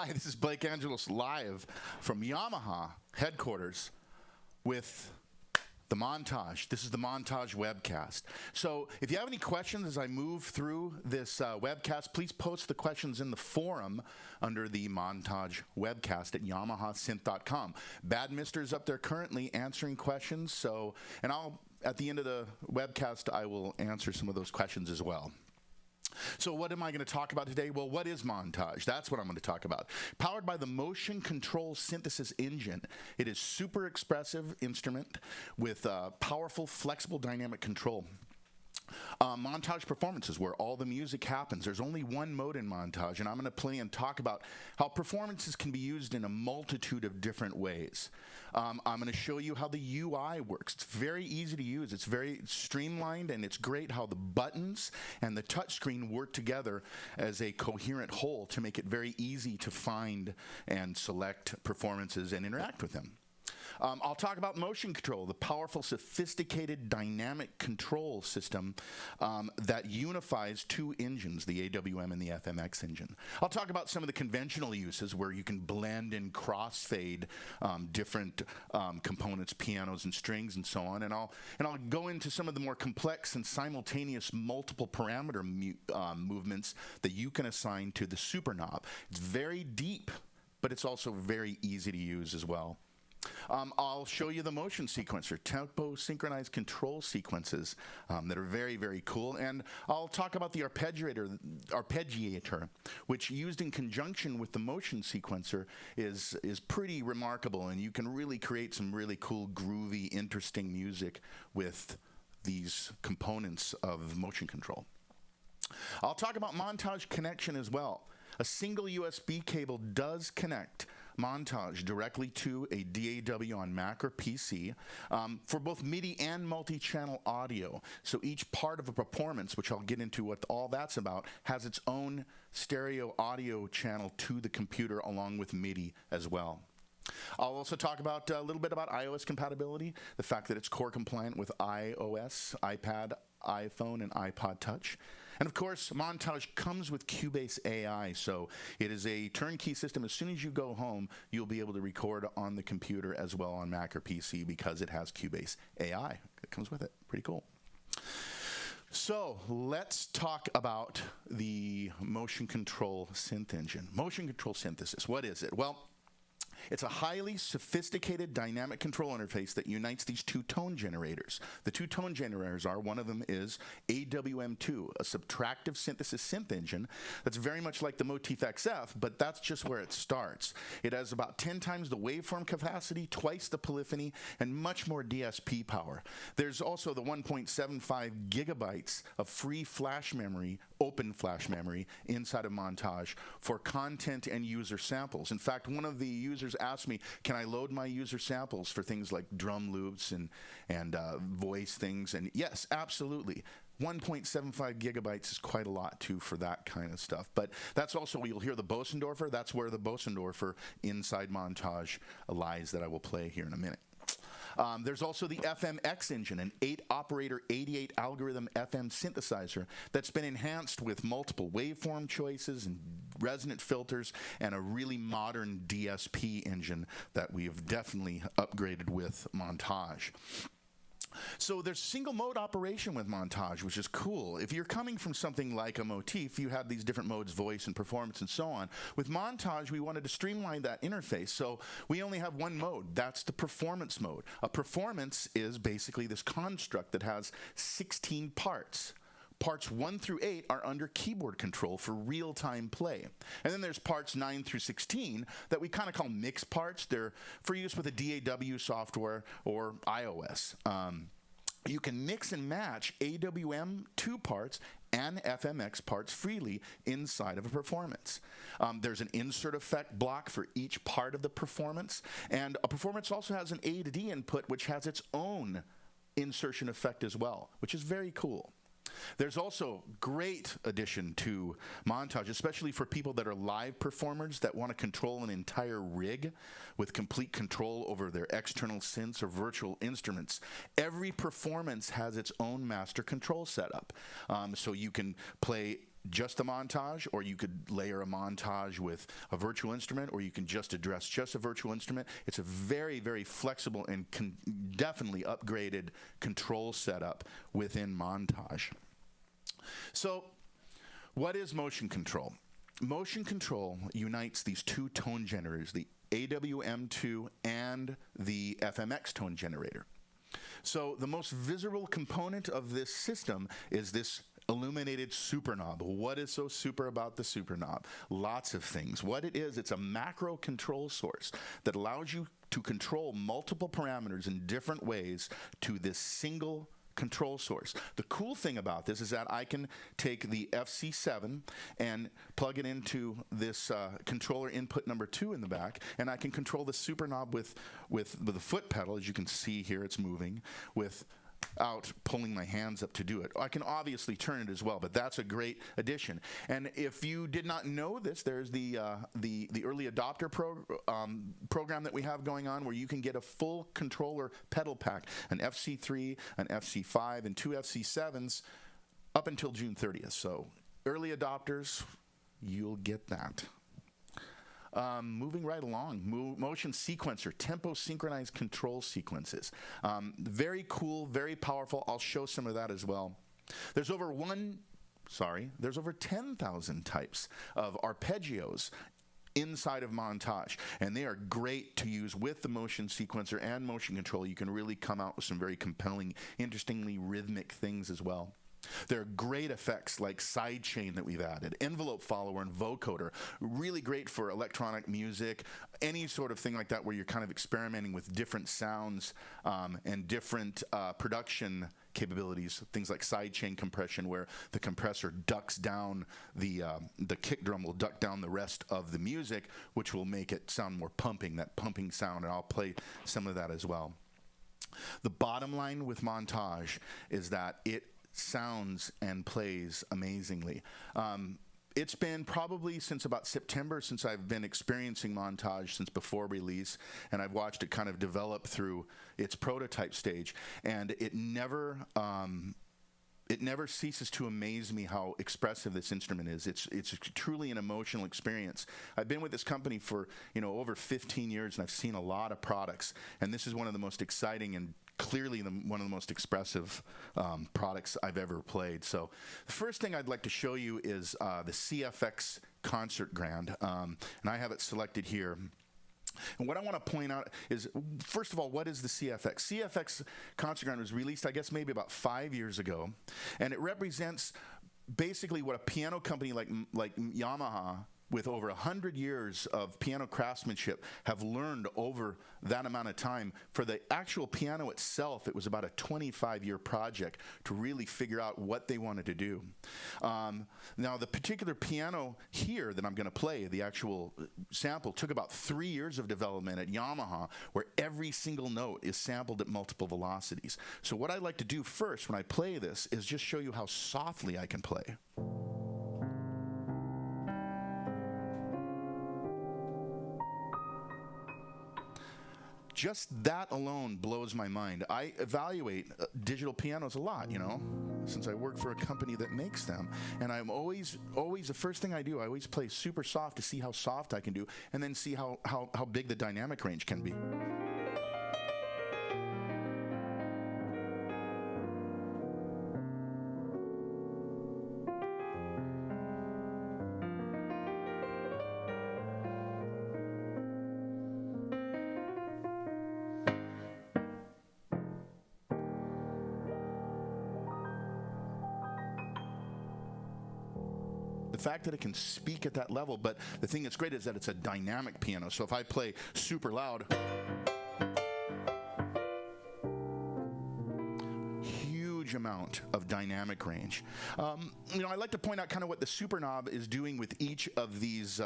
Hi, this is Blake Angelos live from Yamaha headquarters with the Montage. This is the Montage Webcast. So if you have any questions as I move through this webcast, please post the questions in the forum under the Montage Webcast at YamahaSynth.com. Bad Mister is up there currently answering questions. And at the end of the webcast, I will answer some of those questions as well. So what am I going to talk about today? Well, what is Montage? That's what I'm going to talk about. Powered by the motion control synthesis engine, it is super expressive instrument with powerful, flexible dynamic control. Montage performances, where all the music happens. There's only one mode in Montage, and I'm going to play and talk about how performances can be used in a multitude of different ways. I'm going to show you how the UI works. It's very easy to use. It's very streamlined, and it's great how the buttons and the touchscreen work together as a coherent whole to make it very easy to find and select performances and interact with them. I'll talk about motion control, the powerful, sophisticated dynamic control system that unifies two engines, the AWM and the FMX engine. I'll talk about some of the conventional uses where you can blend and crossfade different components, pianos and strings and so on. And I'll go into some of the more complex and simultaneous multiple parameter movements that you can assign to the super knob. It's very deep, but it's also very easy to use as well. I'll show you the motion sequencer, tempo synchronized control sequences that are very, very cool. And I'll talk about the arpeggiator, which used in conjunction with the motion sequencer is pretty remarkable. And you can really create some really cool, groovy, interesting music with these components of motion control. I'll talk about Montage connection as well. A single USB cable does connect Montage directly to a DAW on Mac or PC for both MIDI and multi-channel audio. So each part of a performance, which I'll get into what all that's about, has its own stereo audio channel to the computer along with MIDI as well. I'll also talk about a little bit about iOS compatibility, the fact that it's core compliant with iOS, iPad, iPhone, and iPod Touch. And of course, Montage comes with Cubase AI, so it is a turnkey system. As soon as you go home, you'll be able to record on the computer as well on Mac or PC because it has Cubase AI. It comes with it. Pretty cool. So let's talk about the motion control synth engine. Motion control synthesis, what is it? Well, it's a highly sophisticated dynamic control interface that unites these two tone generators. The two tone generators are, one of them is AWM2, a subtractive synthesis synth engine that's very much like the Motif XF, but that's just where it starts. It has about 10 times the waveform capacity, twice the polyphony, and much more DSP power. There's also the 1.75 gigabytes of free flash memory, open flash memory, inside of Montage for content and user samples. In fact, one of the users asked me, can I load my user samples for things like drum loops and voice things? And yes, absolutely. 1.75 gigabytes is quite a lot, too, for that kind of stuff. But that's also, you'll hear the Bosendorfer. That's where the Bosendorfer inside Montage lies that I will play here in a minute. There's also the FMX engine, an 8-operator, 88-algorithm FM synthesizer that's been enhanced with multiple waveform choices and resonant filters and a really modern DSP engine that we have definitely upgraded with Montage. So there's single mode operation with Montage, which is cool. If you're coming from something like a Motif, you have these different modes, voice and performance and so on. With Montage, we wanted to streamline that interface, so we only have one mode. That's the performance mode. A performance is basically this construct that has 16 parts. Parts 1 through 8 are under keyboard control for real-time play. And then there's parts 9 through 16 that we kind of call mix parts. They're for use with a DAW software or iOS. You can mix and match AWM 2 parts and FMX parts freely inside of a performance. There's an insert effect block for each part of the performance, and a performance also has an A to D input, which has its own insertion effect as well, which is very cool. There's also great addition to Montage, especially for people that are live performers that want to control an entire rig with complete control over their external synths or virtual instruments. Every performance has its own master control setup. So you can play just the montage, or you could layer a montage with a virtual instrument, or you can just address just a virtual instrument. It's a very, very flexible and definitely upgraded control setup within Montage. So what is motion control? Motion control unites these two tone generators, the AWM2 and the FMX tone generator. So the most visible component of this system is this illuminated super knob. What is so super about the super knob? Lots of things. What it is, it's a macro control source that allows you to control multiple parameters in different ways to this single control source. The cool thing about this is that I can take the FC7 and plug it into this controller input number 2 in the back, and I can control the super knob with the foot pedal. As you can see here, it's moving without pulling my hands up to do it. I can obviously turn it as well, but that's a great addition. And if you did not know this, there's the early adopter program that we have going on, where you can get a full controller pedal pack, an FC3, an FC5, and 2 FC7s up until June 30th. So early adopters, you'll get that. Moving right along, motion sequencer, tempo synchronized control sequences. Very cool, very powerful. I'll show some of that as well. There's over 10,000 types of arpeggios inside of Montage, and they are great to use with the motion sequencer and motion control. You can really come out with some very compelling, interestingly rhythmic things as well. There are great effects like sidechain that we've added, envelope follower and vocoder, really great for electronic music, any sort of thing like that where you're kind of experimenting with different sounds and different production capabilities, things like sidechain compression, where the compressor ducks down the kick drum will duck down the rest of the music, which will make it sound more pumping, that pumping sound, and I'll play some of that as well. The bottom line with Montage is that it sounds and plays amazingly. It's been probably since about September since I've been experiencing Montage, since before release, and I've watched it kind of develop through its prototype stage, and it never ceases to amaze me how expressive this instrument is. It's truly an emotional experience. I've been with this company for over 15 years, and I've seen a lot of products, and this is one of the most exciting and clearly one of the most expressive products I've ever played. So the first thing I'd like to show you is the CFX Concert Grand, and I have it selected here. And what I want to point out is, first of all, what is the CFX? CFX Concert Grand was released, I guess, maybe about 5 years ago, and it represents basically what a piano company like Yamaha, with over 100 years of piano craftsmanship, have learned over that amount of time. For the actual piano itself, it was about a 25-year project to really figure out what they wanted to do. Now, the particular piano here that I'm going to play, the actual sample, took about 3 years of development at Yamaha, where every single note is sampled at multiple velocities. So what I'd like to do first when I play this is just show you how softly I can play. Just that alone blows my mind. I evaluate digital pianos a lot, since I work for a company that makes them. And I'm always the first thing I do, I always play super soft to see how soft I can do, and then see how big the dynamic range can be. The fact that it can speak at that level, but the thing that's great is that it's a dynamic piano. So if I play super loud, huge amount of dynamic range. I like to point out kind of what the super knob is doing with each of these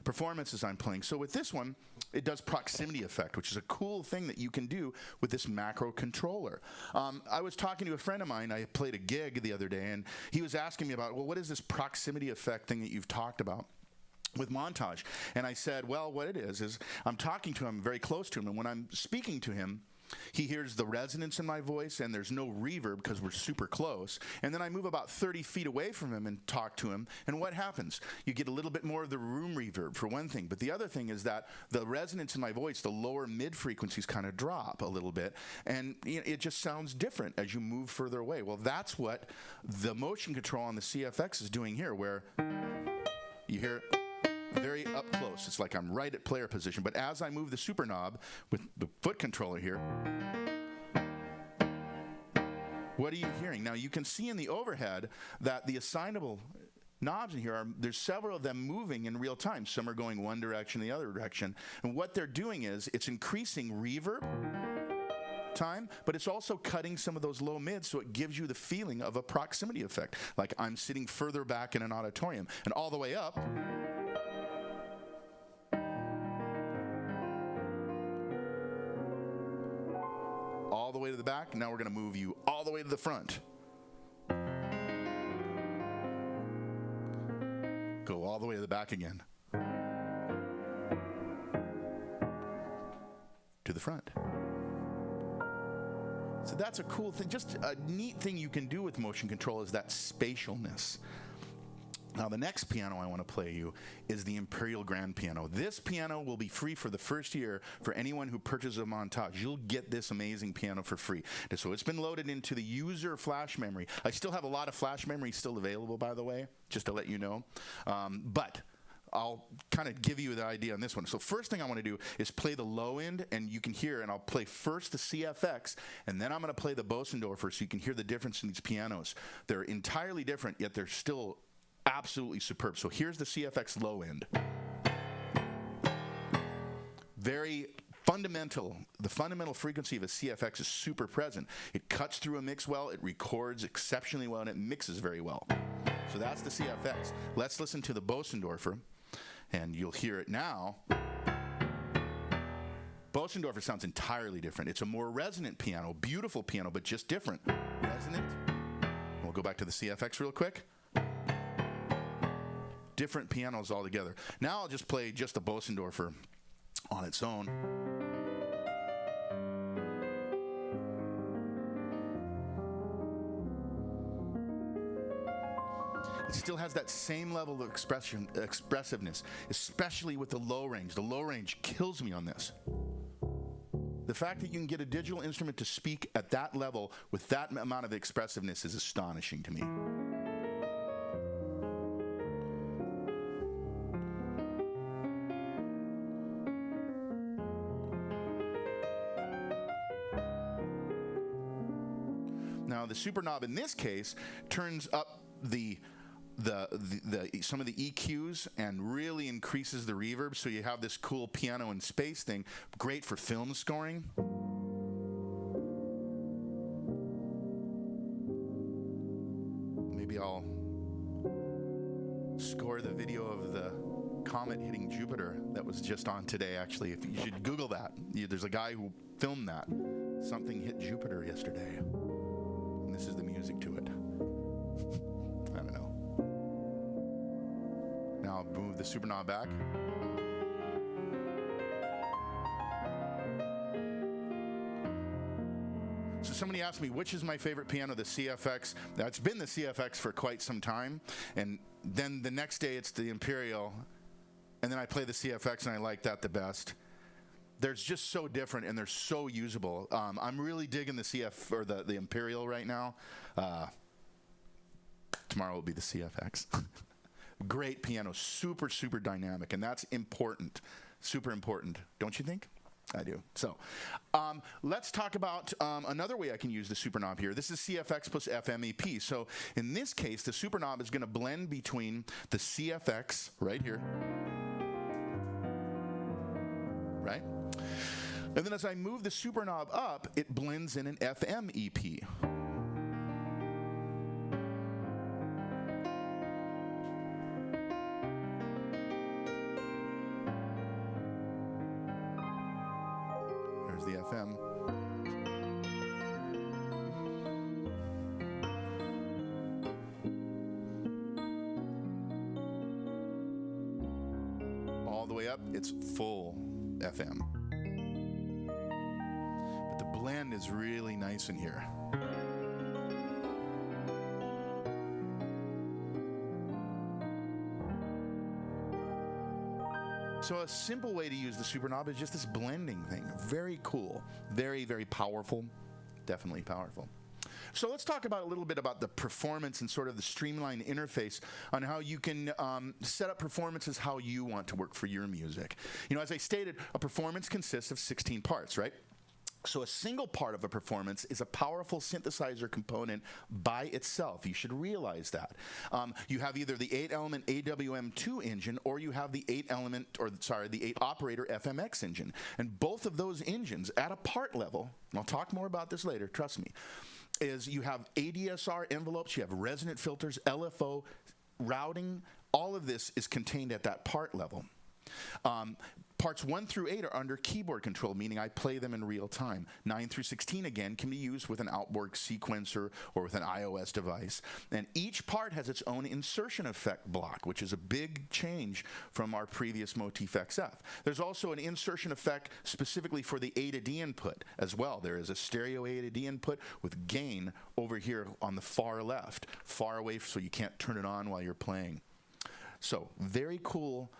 performances I'm playing. So with this one, it does proximity effect, which is a cool thing that you can do with this macro controller. I was talking to a friend of mine. I played a gig the other day, and he was asking me about, well, what is this proximity effect thing that you've talked about with Montage? And I said, well, what it is I'm talking to him, very close to him, and when I'm speaking to him, he hears the resonance in my voice, and there's no reverb because we're super close. And then I move about 30 feet away from him and talk to him, and what happens? You get a little bit more of the room reverb, for one thing. But the other thing is that the resonance in my voice, the lower mid frequencies kind of drop a little bit, and it just sounds different as you move further away. Well, that's what the motion control on the CFX is doing here, where you hear very up close. It's like I'm right at player position. But as I move the super knob with the foot controller here, what are you hearing? Now, you can see in the overhead that the assignable knobs in here, there's several of them moving in real time. Some are going one direction, the other direction. And what they're doing is it's increasing reverb time, but it's also cutting some of those low mids, so it gives you the feeling of a proximity effect, like I'm sitting further back in an auditorium. And all the way up, all the way to the back. Now we're going to move you all the way to the front. Go all the way to the back again. To the front. So that's a cool thing. Just a neat thing you can do with motion control is that spatialness. Now, the next piano I want to play you is the Imperial Grand Piano. This piano will be free for the first year for anyone who purchases a Montage. You'll get this amazing piano for free. So it's been loaded into the user flash memory. I still have a lot of flash memory still available, by the way, just to let you know. But I'll kind of give you the idea on this one. So first thing I want to do is play the low end, and you can hear, and I'll play first the CFX, and then I'm going to play the Bosendorfer so you can hear the difference in these pianos. They're entirely different, yet they're still absolutely superb. So here's the CFX low end. Very fundamental. The fundamental frequency of a CFX is super present. It cuts through a mix well, it records exceptionally well, and it mixes very well. So that's the CFX. Let's listen to the Bosendorfer, and you'll hear it now. Bosendorfer sounds entirely different. It's a more resonant piano, beautiful piano, but just different. Resonant. We'll go back to the CFX real quick. Different pianos altogether. Now I'll just play just the Bosendorfer on its own. It still has that same level of expressiveness, especially with the low range. The low range kills me on this. The fact that you can get a digital instrument to speak at that level with that amount of expressiveness is astonishing to me. Now, the super knob in this case turns up some of the EQs and really increases the reverb, so you have this cool piano in space thing. Great for film scoring. Maybe I'll score the video of the comet hitting Jupiter that was just on today, actually. If you should Google that. There's a guy who filmed that. Something hit Jupiter yesterday. And this is the music to it. I don't know. Now I'll move the super knob back. So somebody asked me, which is my favorite piano, the CFX? Now, it's been the CFX for quite some time. And then the next day it's the Imperial. And then I play the CFX and I like that the best. They're just so different and they're so usable. I'm really digging the the Imperial right now. Tomorrow will be the CFX. Great piano, super, super dynamic, and that's important, super important, don't you think? I do. So let's talk about another way I can use the super knob here. This is CFX plus FMEP. So in this case, the super knob is going to blend between the CFX right here, right? And then as I move the super knob up, it blends in an FM EP. There's the FM. All the way up, it's full FM. blend is really nice in here. So a simple way to use the super knob is just this blending thing. Very cool. Very, very powerful. Definitely powerful. So let's talk about a little bit about the performance and sort of the streamlined interface on how you can set up performances how you want to work for your music. You know, as I stated, a performance consists of 16 parts, right? So a single part of a performance is a powerful synthesizer component by itself. You should realize that. You have either the 8-element AWM2 engine or you have the 8-operator FMX engine. And both of those engines at a part level, and I'll talk more about this later, trust me, is you have ADSR envelopes, you have resonant filters, LFO, routing. All of this is contained at that part level. Parts 1 through 8 are under keyboard control, meaning I play them in real time. 9 through 16, again, can be used with an outboard sequencer or with an iOS device. And each part has its own insertion effect block, which is a big change from our previous Motif XF. There's also an insertion effect specifically for the A to D input as well. There is a stereo A to D input with gain over here on the far left, far away so you can't turn it on while you're playing. So, very cool.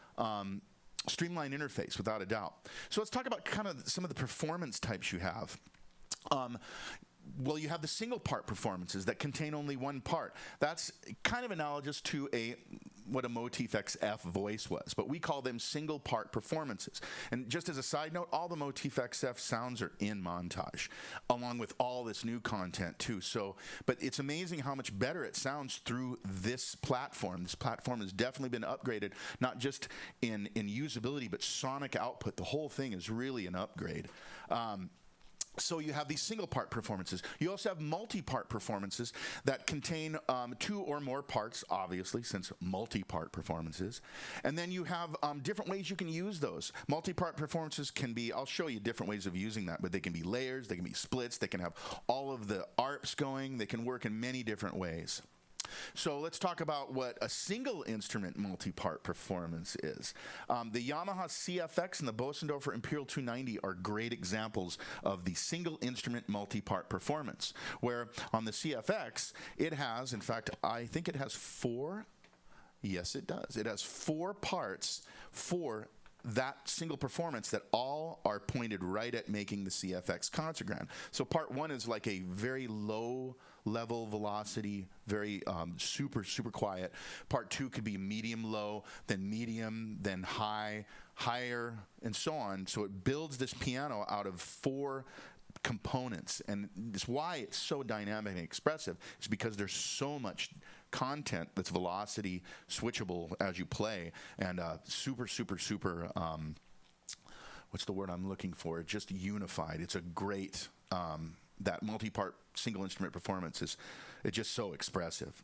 Streamlined interface, without a doubt. So let's talk about kind of some of the performance types you have. Well, you have the single part performances that contain only one part. That's kind of analogous to what a Motif XF voice was, but we call them single part performances. And just as a side note, all the Motif XF sounds are in Montage, along with all this new content too. So, but it's amazing how much better it sounds through this platform. This platform has definitely been upgraded, not just in usability, but sonic output. The whole thing is really an upgrade. So you have these single-part performances. You also have multi-part performances that contain 2 or more parts, obviously, since multi-part performances. And then you have different ways you can use those. Multi-part performances can be, I'll show you different ways of using that, but they can be layers, they can be splits, they can have all of the ARPs going, they can work in many different ways. So let's talk about what a single instrument multi-part performance is. The Yamaha CFX and the Bosendorfer Imperial 290 are great examples of the single instrument multi-part performance, where on the CFX it has, in fact, I think it has 4. Yes, it does. It has 4 parts for that single performance that all are pointed right at making the CFX concert grand. So part 1 is like a very low level velocity, very super quiet. Part 2 could be medium low, then medium, then high, higher, and so on. So it builds this piano out of 4 components, and it's why it's so dynamic and expressive. It's because there's so much content that's velocity switchable as you play, and super what's the word I'm looking for? Just unified. It's a great that multi-part single instrument performance is just so expressive.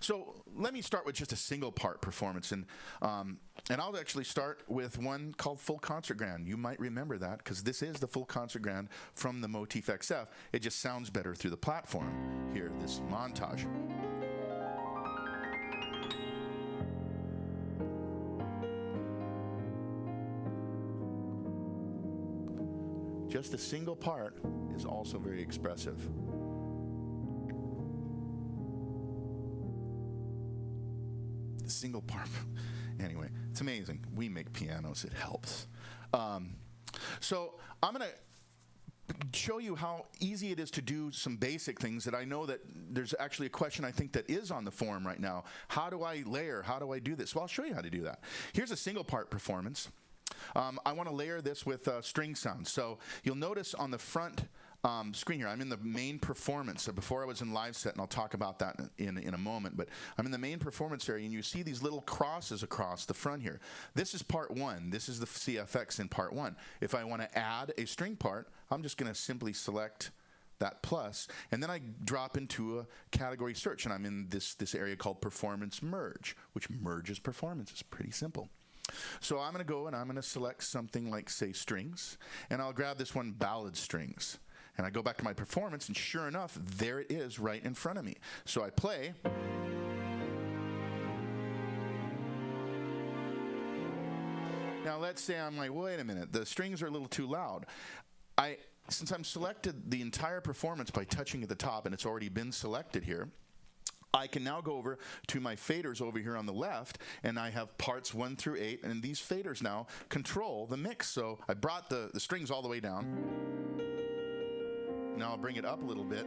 So let me start with just a single part performance, and I'll actually start with one called Full Concert Grand. You might remember that because this is the Full Concert Grand from the Motif XF. It just sounds better through the platform. Here, this montage. Just a single part is also very expressive. The single part, anyway, it's amazing. We make pianos, it helps. So I'm going to show you how easy it is to do some basic things that I know that there's actually a question I think that is on the forum right now. How do I layer? How do I do this? Well, I'll show you how to do that. Here's a single part performance. I want to layer this with string sounds. So you'll notice on the front screen here, I'm in the main performance. So before I was in live set, and I'll talk about that in a moment, but I'm in the main performance area, and you see these little crosses across the front here. This is part 1. This is the CFX in part 1. If I want to add a string part, I'm just going to simply select that plus, and then I drop into a category search, and I'm in this area called Performance Merge, which merges performances. Pretty simple. So I'm going to go and I'm going to select something like, say, strings, and I'll grab this one, ballad strings. And I go back to my performance, and sure enough, there it is right in front of me. So I play. Now let's say I'm like, wait a minute, the strings are a little too loud. I since I'm selected the entire performance by touching at the top, and it's already been selected here, I can now go over to my faders over here on the left, and I have parts 1 through 8, and these faders now control the mix. So I brought the strings all the way down. Now I'll bring it up a little bit.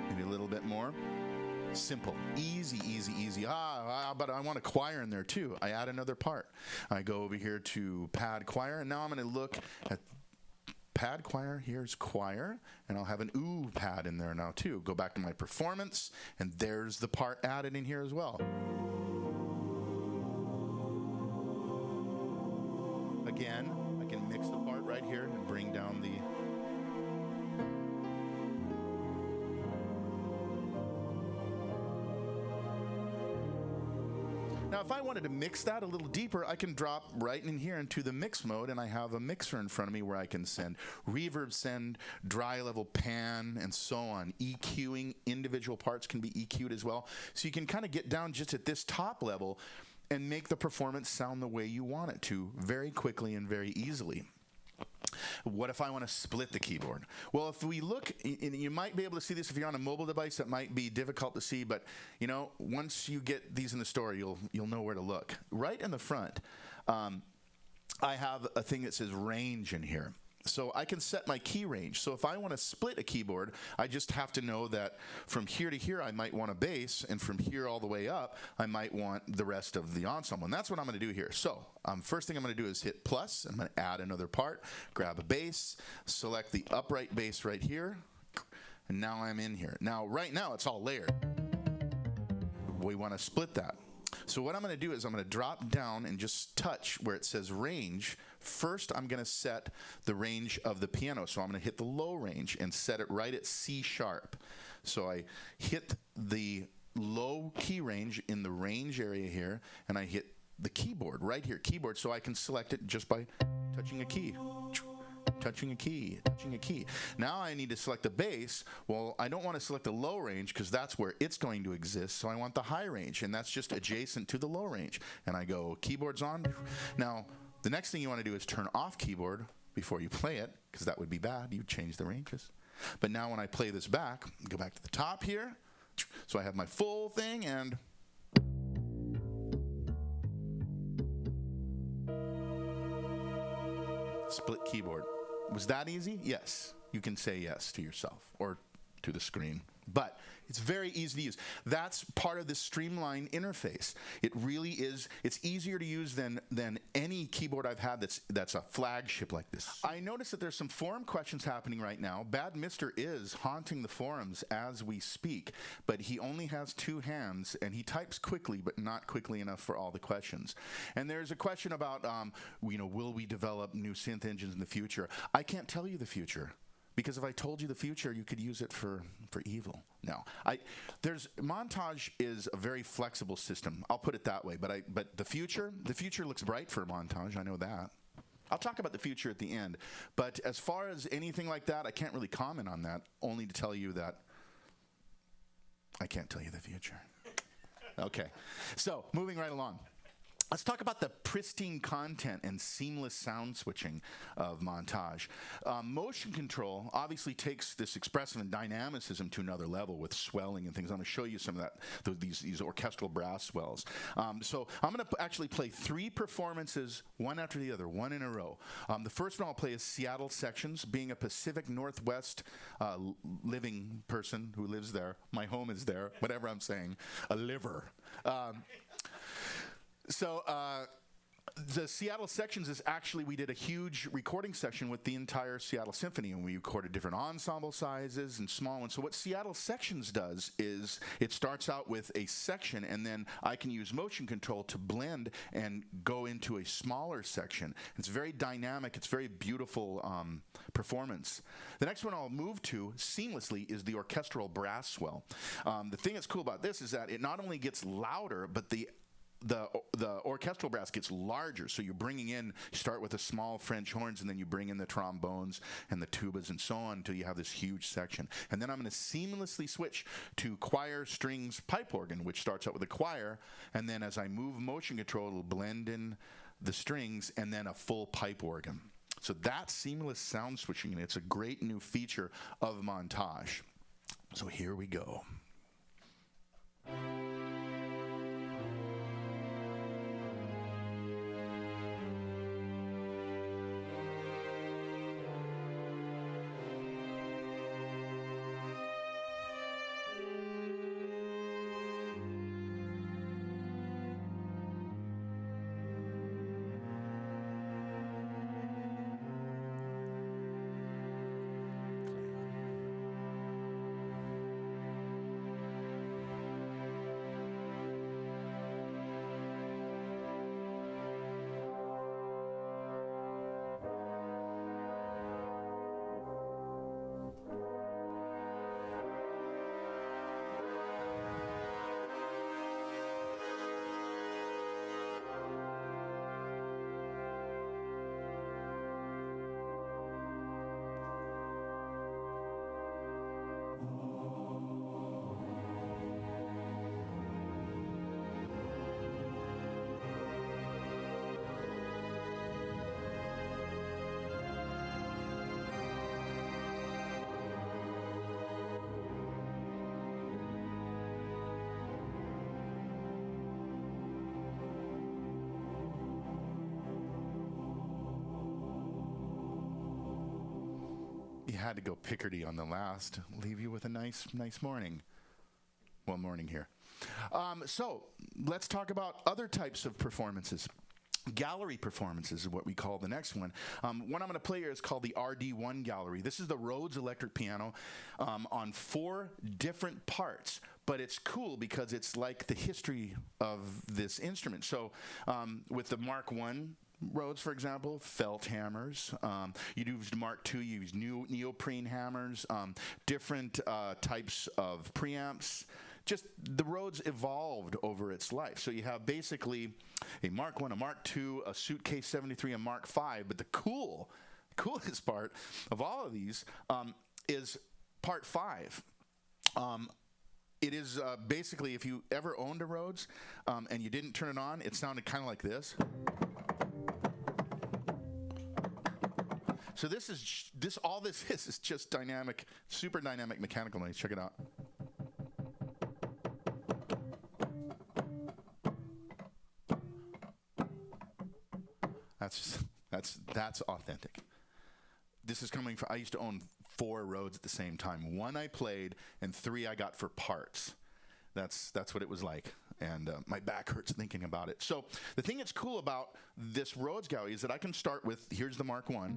Maybe a little bit more. Simple, easy, easy, easy. But I want a choir in there too. I add another part. I go over here to pad choir, and now I'm going to look at pad choir. Here's choir, and I'll have an ooh pad in there now too. Go back to my performance, and there's the part added in here as well. Again, I can mix the part right here and bring down the... Now, if I wanted to mix that a little deeper, I can drop right in here into the mix mode, and I have a mixer in front of me where I can send reverb, send dry level, pan, and so on. EQing, individual parts can be EQ'd as well. So you can kind of get down just at this top level and make the performance sound the way you want it to very quickly and very easily. What if I want to split the keyboard? Well, if we look, and you might be able to see this if you're on a mobile device. That might be difficult to see, but you know, once you get these in the store, you'll know where to look. Right in the front, I have a thing that says range in here. So I can set my key range. So if I want to split a keyboard, I just have to know that from here to here I might want a bass, and from here all the way up I might want the rest of the ensemble. And that's what I'm going to do here. So first thing I'm going to do is hit plus. I'm going to add another part, grab a bass, select the upright bass right here, and now I'm in here. Now right now it's all layered. We want to split that. So what I'm going to do is I'm going to drop down and just touch where it says range. First, I'm going to set the range of the piano. So I'm going to hit the low range and set it right at C sharp. So I hit the low key range in the range area here, and I hit the keyboard right here, keyboard, so I can select it just by touching a key. Touching a key, touching a key. Now I need to select the bass. Well, I don't want to select the low range because that's where it's going to exist, so I want the high range, and that's just adjacent to the low range. And I go keyboards on. Now, the next thing you want to do is turn off keyboard before you play it, because that would be bad. You change the ranges. But now when I play this back, go back to the top here. So I have my full thing, and split keyboard. Was that easy? Yes. You can say yes to yourself or to the screen. But it's very easy to use. That's part of this streamlined interface. It really is. It's easier to use than any keyboard I've had that's a flagship like this. I noticed that there's some forum questions happening right now. Bad Mister is haunting the forums as we speak, but he only has 2 hands, and he types quickly, but not quickly enough for all the questions. And there's a question about, will we develop new synth engines in the future? I can't tell you the future. Because if I told you the future, you could use it for evil. No, Montage is a very flexible system. I'll put it that way. But the future looks bright for Montage. I know that. I'll talk about the future at the end. But as far as anything like that, I can't really comment on that. Only to tell you that I can't tell you the future. Okay, so moving right along. Let's talk about the pristine content and seamless sound switching of Montage. Motion control obviously takes this expressive and dynamicism to another level with swelling and things. I'm going to show you some of that, these orchestral brass swells. So I'm going to actually play 3 performances, one after the other, one in a row. The first one I'll play is Seattle Sections. Being a Pacific Northwest living person who lives there, my home is there, whatever I'm saying, a liver. So the Seattle Sections is actually, we did a huge recording session with the entire Seattle Symphony, and we recorded different ensemble sizes and small ones. So what Seattle Sections does is it starts out with a section, and then I can use motion control to blend and go into a smaller section. It's very dynamic. It's very beautiful performance. The next one I'll move to seamlessly is the orchestral brass swell. The thing that's cool about this is that it not only gets louder, but the orchestral brass gets larger, so you're bringing in, you start with the small French horns, and then you bring in the trombones and the tubas and so on until you have this huge section. And then I'm going to seamlessly switch to choir, strings, pipe organ, which starts out with a choir, and then as I move motion control, it'll blend in the strings, and then a full pipe organ. So that's seamless sound switching, and it's a great new feature of Montage. So here we go. You had to go Picardy on the last. Leave you with a nice morning. Well, morning here. So let's talk about other types of performances. Gallery performances is what we call the next one. One I'm going to play here is called the RD1 Gallery. This is the Rhodes electric piano on 4 different parts. But it's cool because it's like the history of this instrument. So with the Mark I Rhodes, for example, felt hammers. You use Mark II, you use neoprene hammers, different types of preamps. Just the Rhodes evolved over its life. So you have basically a Mark I, a Mark II, a Suitcase 73, a Mark V. But the coolest part of all of these is part 5. It is basically, if you ever owned a Rhodes and you didn't turn it on, it sounded kind of like this. So all this is just dynamic, super dynamic mechanical noise. Check it out. That's authentic. This is coming from, I used to own 4 Rhodes at the same time. 1 I played, and 3 I got for parts. That's what it was like, and my back hurts thinking about it. So the thing that's cool about this Rhodes Gallery is that I can start with, here's the Mark I,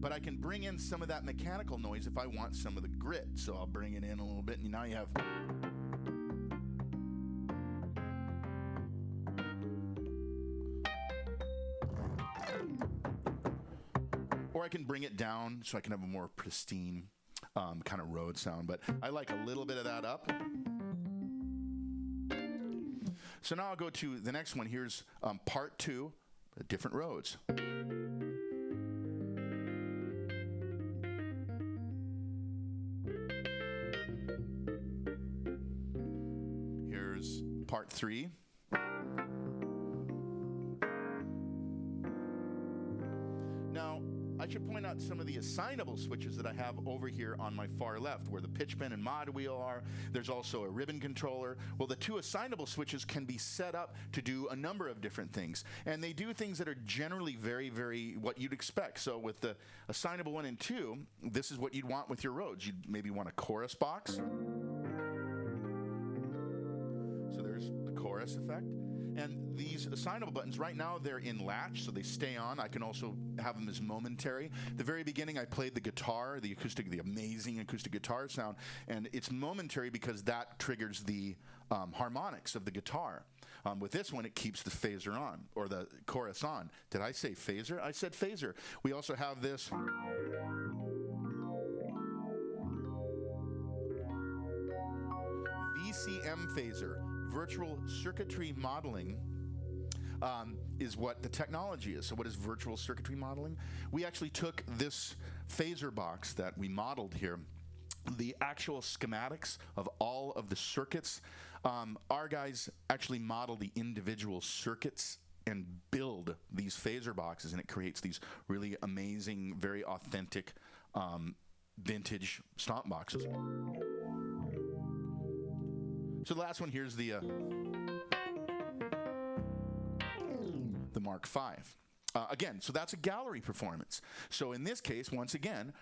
but I can bring in some of that mechanical noise if I want some of the grit. So I'll bring it in a little bit, and now you have... Or I can bring it down so I can have a more pristine kind of Rhodes sound. But I like a little bit of that up. So now I'll go to the next one. Here's part 2, a different Rhodes. Here's part 3. Now, I should point out some of the assignable switches that I have over here on my far left, where the pitch bend and mod wheel are. There's also a ribbon controller. Well, the 2 assignable switches can be set up to do a number of different things. And they do things that are generally very, very what you'd expect. So with the assignable 1 and 2, this is what you'd want with your Rhodes. You'd maybe want a chorus box. So there's the chorus effect. And these assignable buttons, right now they're in latch, so they stay on. I can also have them as momentary. The very beginning I played the guitar, the amazing acoustic guitar sound, and it's momentary because that triggers the harmonics of the guitar. With this one, it keeps the phaser on, or the chorus on. Did I say phaser? I said phaser. We also have this... VCM phaser. Virtual circuitry modeling is what the technology is. So what is virtual circuitry modeling? We actually took this phaser box that we modeled here, the actual schematics of all of the circuits Our guys actually model the individual circuits and build these phaser boxes, and it creates these really amazing, very authentic vintage stomp boxes. So the last one here's the Mark V. Again, so that's a gallery performance. So in this case, once again,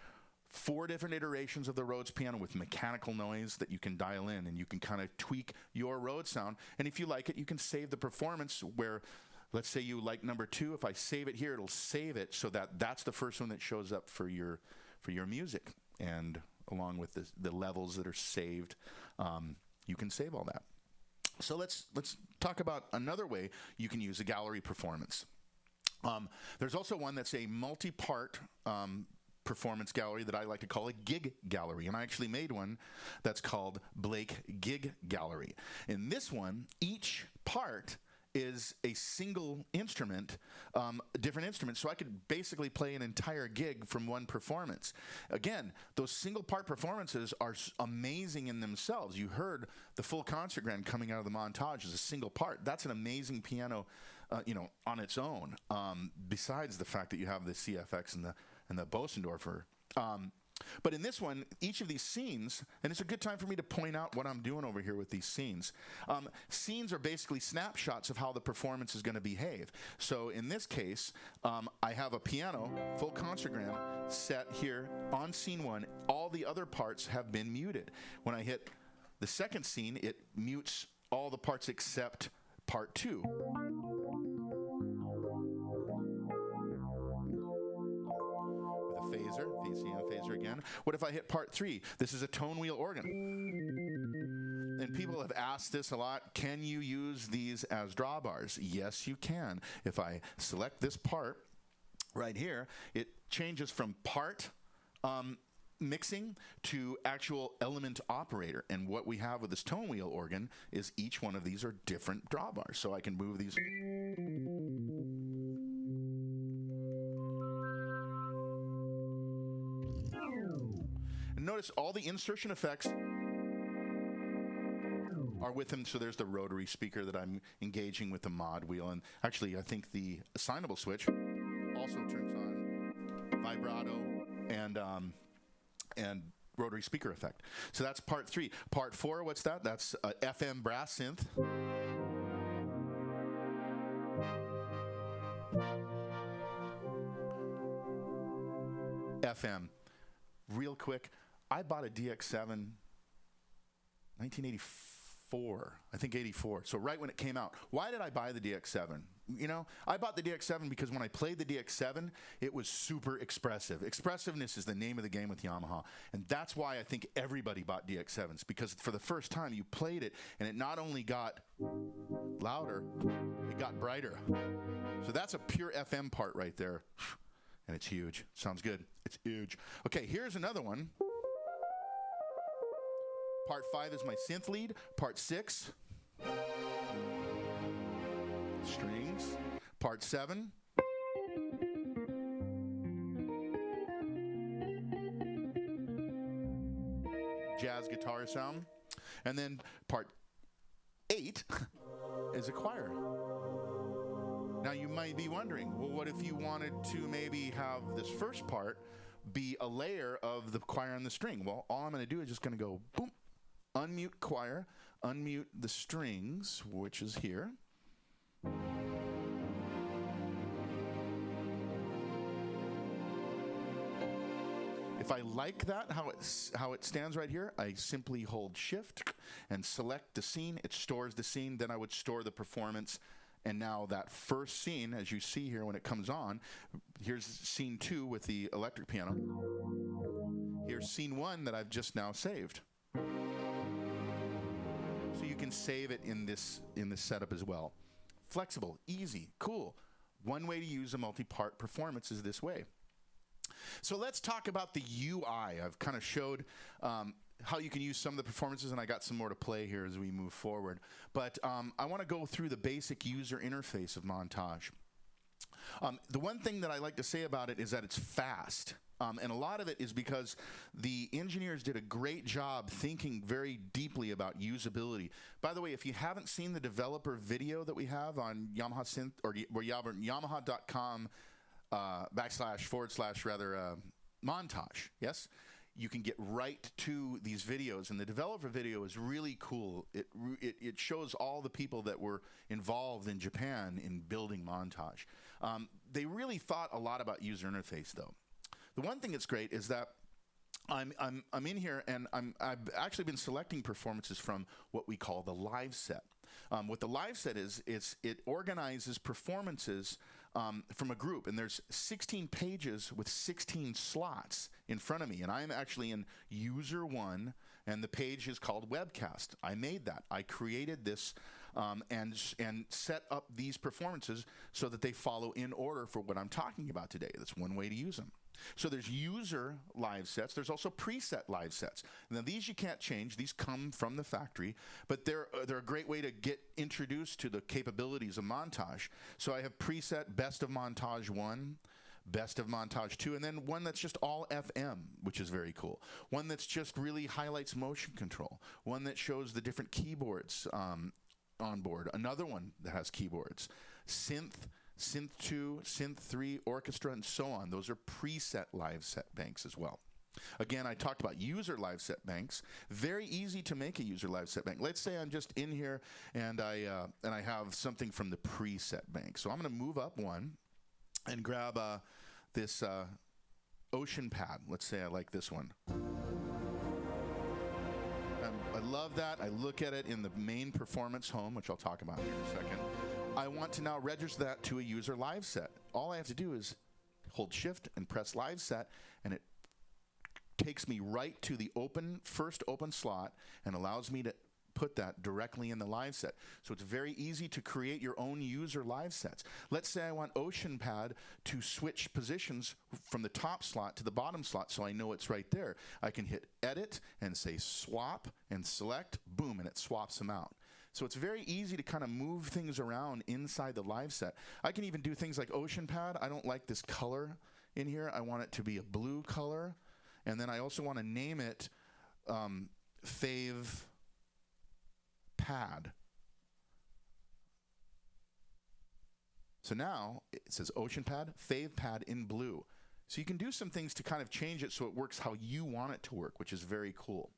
4 different iterations of the Rhodes piano with mechanical noise that you can dial in, and you can kind of tweak your Rhodes sound. And if you like it, you can save the performance where, let's say you like number 2. If I save it here, it'll save it so that that's the first one that shows up for your music. And along with the levels that are saved, you can save all that. So let's talk about another way you can use a gallery performance. There's also one that's a multi-part performance gallery that I like to call a gig gallery, and I actually made one that's called Blake Gig Gallery. In this one, each part is a single instrument, different instrument, so I could basically play an entire gig from one performance. Again, those single part performances are amazing in themselves. You heard the full concert grand coming out of the montage as a single part. That's an amazing piano, on its own, besides the fact that you have the CFX and the Bosendorfer. But in this one, each of these scenes, and it's a good time for me to point out what I'm doing over here with these scenes. Scenes are basically snapshots of how the performance is going to behave. So in this case, I have a piano, full concertgram, set here on scene 1. All the other parts have been muted. When I hit the second scene, it mutes all the parts except part 2. Phaser, VCM phaser again. What if I hit part 3? This is a tone wheel organ. And people have asked this a lot. Can you use these as drawbars? Yes, you can. If I select this part right here, it changes from part mixing to actual element operator. And what we have with this tone wheel organ is each one of these are different drawbars. So I can move these. Notice all the insertion effects are with them. So there's the rotary speaker that I'm engaging with the mod wheel. And actually, I think the assignable switch also turns on vibrato and rotary speaker effect. So that's part 3. Part 4, what's that? That's FM brass synth. FM. Real quick. I bought a DX7 1984, I think 84, so right when it came out. Why did I buy the DX7? I bought the DX7 because when I played the DX7, it was super expressive. Expressiveness is the name of the game with Yamaha, and that's why I think everybody bought DX7s, because for the first time you played it, and it not only got louder, it got brighter. So that's a pure FM part right there, and it's huge. Sounds good. It's huge. Okay, here's another one. Part 5 is my synth lead. Part 6, strings. Part 7, jazz guitar sound. And then part 8 is a choir. Now you might be wondering, well, what if you wanted to maybe have this first part be a layer of the choir and the string? Well, all I'm going to do is just going to go boom, unmute choir, unmute the strings, which is here. If I like that, how it stands right here, I simply hold Shift and select the scene. It stores the scene. Then I would store the performance. And now that first scene, as you see here when it comes on, here's scene 2 with the electric piano. Here's scene 1 that I've just now saved. So you can save it in this setup as well. Flexible, easy, cool. One way to use a multi-part performance is this way. So let's talk about the UI. I've kind of showed how you can use some of the performances, and I got some more to play here as we move forward. But I want to go through the basic user interface of Montage. The one thing that I like to say about it is that it's fast. And a lot of it is because the engineers did a great job thinking very deeply about usability. By the way, if you haven't seen the developer video that we have on Yamaha Synth, or Yamaha.com / montage, yes? You can get right to these videos, and the developer video is really cool. It shows all the people that were involved in Japan in building Montage. They really thought a lot about user interface, though. The one thing that's great is that I'm in here, and I've actually been selecting performances from what we call the live set. What the live set is it organizes performances from a group, and there's 16 pages with 16 slots in front of me, and I'm actually in user 1, and the page is called Webcast. I made that. I created this and set up these performances so that they follow in order for what I'm talking about today. That's one way to use them. So there's user live sets. There's also preset live sets. Now, these you can't change. These come from the factory, but they're a great way to get introduced to the capabilities of Montage. So I have preset Best of Montage 1, Best of Montage 2, and then one that's just all FM, which is very cool. One that's just really highlights motion control. One that shows the different keyboards on board. Another one that has keyboards. Synth 2, Synth 3, Orchestra, and so on. Those are preset live set banks as well. Again, I talked about user live set banks. Very easy to make a user live set bank. Let's say I'm just in here and I have something from the preset bank. So I'm going to move up one and grab this Ocean Pad. Let's say I like this one. I love that. I look at it in the main performance home, which I'll talk about here in a second. I want to now register that to a user live set. All I have to do is hold shift and press live set, and it takes me right to the first open slot and allows me to put that directly in the live set. So it's very easy to create your own user live sets. Let's say I want Ocean Pad to switch positions from the top slot to the bottom slot so I know it's right there. I can hit edit and say swap and select, boom, and it swaps them out. So it's very easy to kind of move things around inside the live set. I can even do things like Ocean Pad. I don't like this color in here. I want it to be a blue color. And then I also want to name it Fave Pad. So now it says Ocean Pad, Fave Pad in blue. So you can do some things to kind of change it so it works how you want it to work, which is very cool.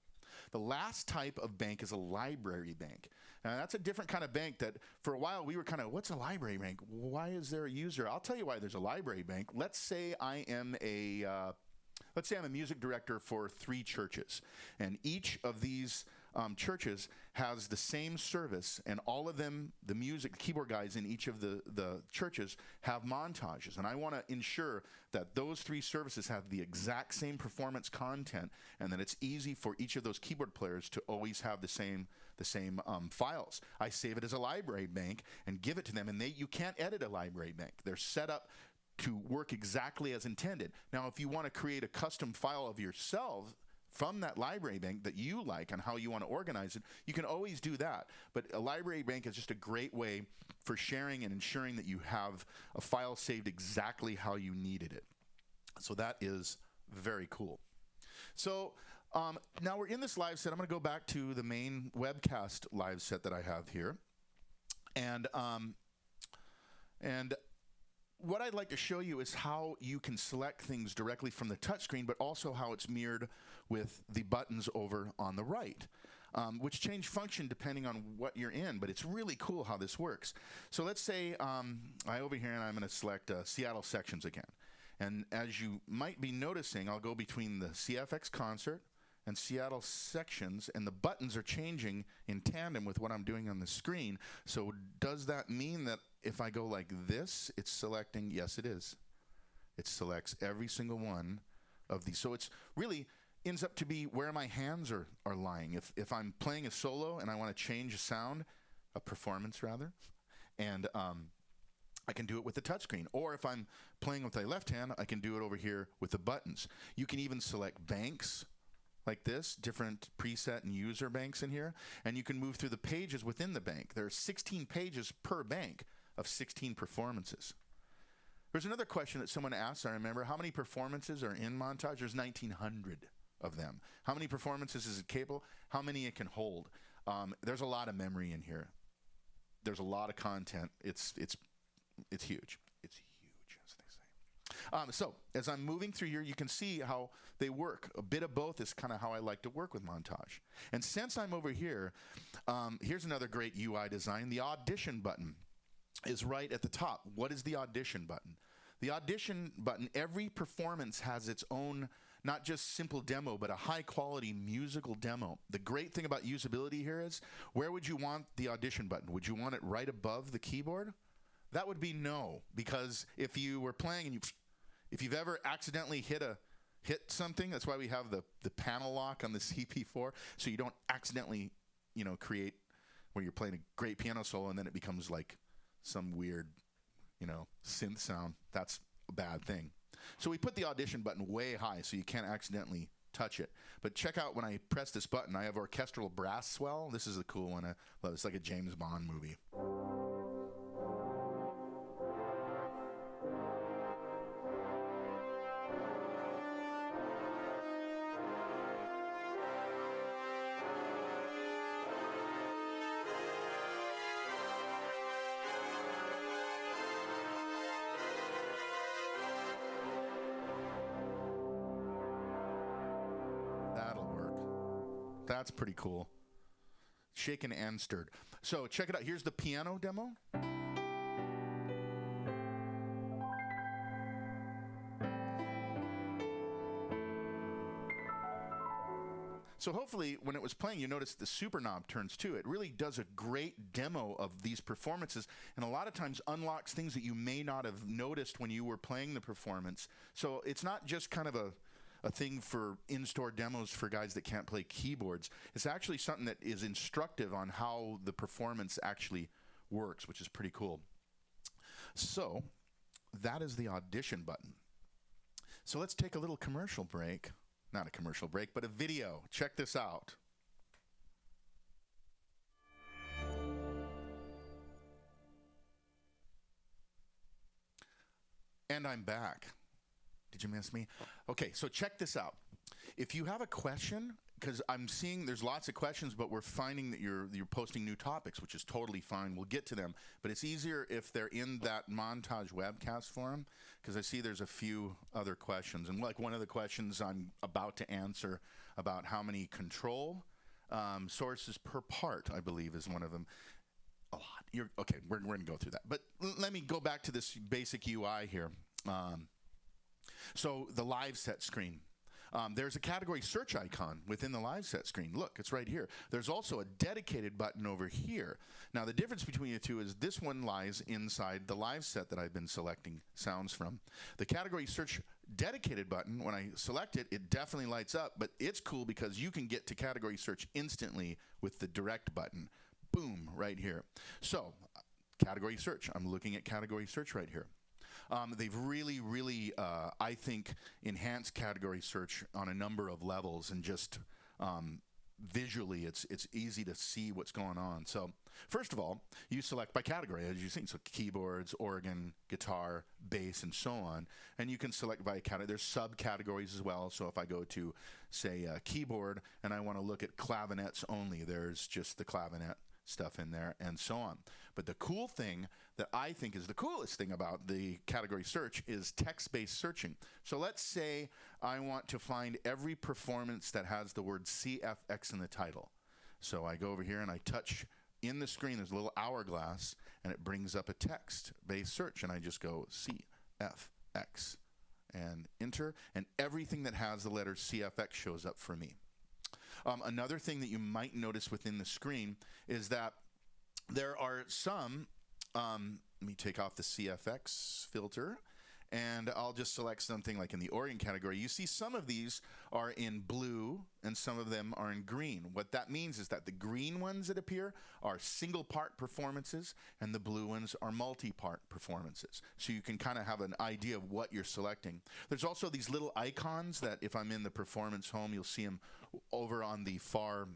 The last type of bank is a library bank. Now, that's a different kind of bank that for a while we were kind of, what's a library bank? Why is there a user? I'll tell you why there's a library bank. Let's say I am let's say I'm a music director for 3 churches, and each of these churches has the same service, and all of them, the keyboard guys in each of the churches have montages, and I want to ensure that those 3 services have the exact same performance content, and that it's easy for each of those keyboard players to always have the same files. I save it as a library bank and give it to them, and you can't edit a library bank. They're set up to work exactly as intended. Now, if you want to create a custom file of yourself from that library bank that you like and how you want to organize it, you can always do that. But a library bank is just a great way for sharing and ensuring that you have a file saved exactly how you needed it. So that is very cool. So now we're in this live set. I'm going to go back to the main webcast live set that I have here. And what I'd like to show you is how you can select things directly from the touchscreen, but also how it's mirrored with the buttons over on the right, which change function depending on what you're in, but it's really cool how this works. So let's say over here and I'm going to select Seattle Sections again. And as you might be noticing, I'll go between the CFX Concert and Seattle Sections, and the buttons are changing in tandem with what I'm doing on the screen. So does that mean that if I go like this, it's selecting? Yes, it is. It selects every single one of these. So it's really ends up to be where my hands are lying. If I'm playing a solo and I want to change a sound, a performance rather, and I can do it with the touchscreen. Or if I'm playing with my left hand, I can do it over here with the buttons. You can even select banks like this, different preset and user banks in here, and you can move through the pages within the bank. There are 16 pages per bank of 16 performances. There's another question that someone asked, I remember. How many performances are in Montage? There's 1,900 of them. How many performances is it capable? How many it can hold? There's a lot of memory in here. There's a lot of content. It's huge. It's huge, as they say. So as I'm moving through here, you can see how they work. A bit of both is kind of how I like to work with Montage. And since I'm over here, here's another great UI design. The audition button is right at the top. What is the audition button? The audition button, every performance has its own, not just simple demo, but a high-quality musical demo. The great thing about usability here is, where would you want the audition button? Would you want it right above the keyboard? That would be no, because if you were playing and if you've ever accidentally hit something, that's why we have the panel lock on the CP4, so you don't accidentally, create where you're playing a great piano solo and then it becomes like some weird, synth sound. That's a bad thing. So we put the audition button way high so you can't accidentally touch it. But check out when I press this button, I have orchestral brass swell. This is a cool one. I love it. It's like a James Bond movie. That's pretty cool. Shaken and stirred. So check it out. Here's the piano demo. So hopefully when it was playing, you noticed the super knob turns too. It really does a great demo of these performances, and a lot of times unlocks things that you may not have noticed when you were playing the performance. So it's not just kind of a thing for in-store demos for guys that can't play keyboards. It's actually something that is instructive on how the performance actually works, which is pretty cool. So that is the audition button. So let's take a little commercial break. Not a commercial break, but a video. Check this out. And I'm back. Did you miss me? Okay, so check this out. If you have a question, because I'm seeing there's lots of questions, but we're finding that you're posting new topics, which is totally fine. We'll get to them. But it's easier if they're in that Montage Webcast forum, because I see there's a few other questions. And like one of the questions I'm about to answer about how many control sources per part, I believe, is one of them. A lot. Okay, we're going to go through that. But let me go back to this basic UI here. So the live set screen. There's a category search icon within the live set screen. Look, it's right here. There's also a dedicated button over here. Now, the difference between the two is this one lies inside the live set that I've been selecting sounds from. The category search dedicated button, when I select it, it definitely lights up, but it's cool because you can get to category search instantly with the direct button. Boom, right here. So, category search. I'm looking at category search right here. They've really, I think, enhanced category search on a number of levels, and just visually, it's easy to see what's going on. So, first of all, you select by category, as you've seen. So, keyboards, organ, guitar, bass, and so on. And you can select by category. There's subcategories as well. So, if I go to, say, keyboard, and I want to look at clavinets only, there's just the clavinet stuff in there, and so on. But the cool thing that I think is the coolest thing about the category search is text-based searching. So let's say I want to find every performance that has the word CFX in the title. So I go over here and I touch in the screen, there's a little hourglass, and it brings up a text-based search, and I just go CFX and enter, and everything that has the letter CFX shows up for me. Another thing that you might notice within the screen is that there are some, let me take off the CFX filter, and I'll just select something like in the organ category. You see some of these are in blue and some of them are in green. What that means is that the green ones that appear are single part performances and the blue ones are multi-part performances. So you can kind of have an idea of what you're selecting. There's also these little icons that if I'm in the performance home, you'll see them over on the far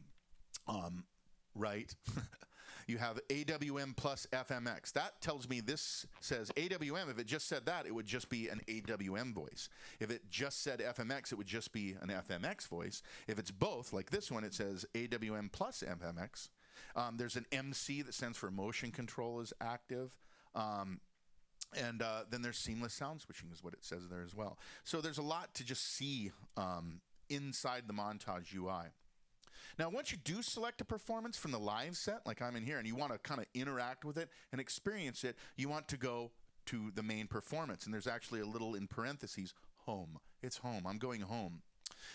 right. You have AWM plus FMX. That tells me this says AWM. If it just said that, it would just be an AWM voice. If it just said FMX, it would just be an FMX voice. If it's both, like this one, it says AWM plus FMX. There's an MC that stands for motion control is active. And then there's seamless sound switching is what it says there as well. So there's a lot to just see inside the Montage UI. Now, once you do select a performance from the live set, like I'm in here, and you want to kind of interact with it and experience it, you want to go to the main performance. And there's actually a little in parentheses, home. It's home. I'm going home.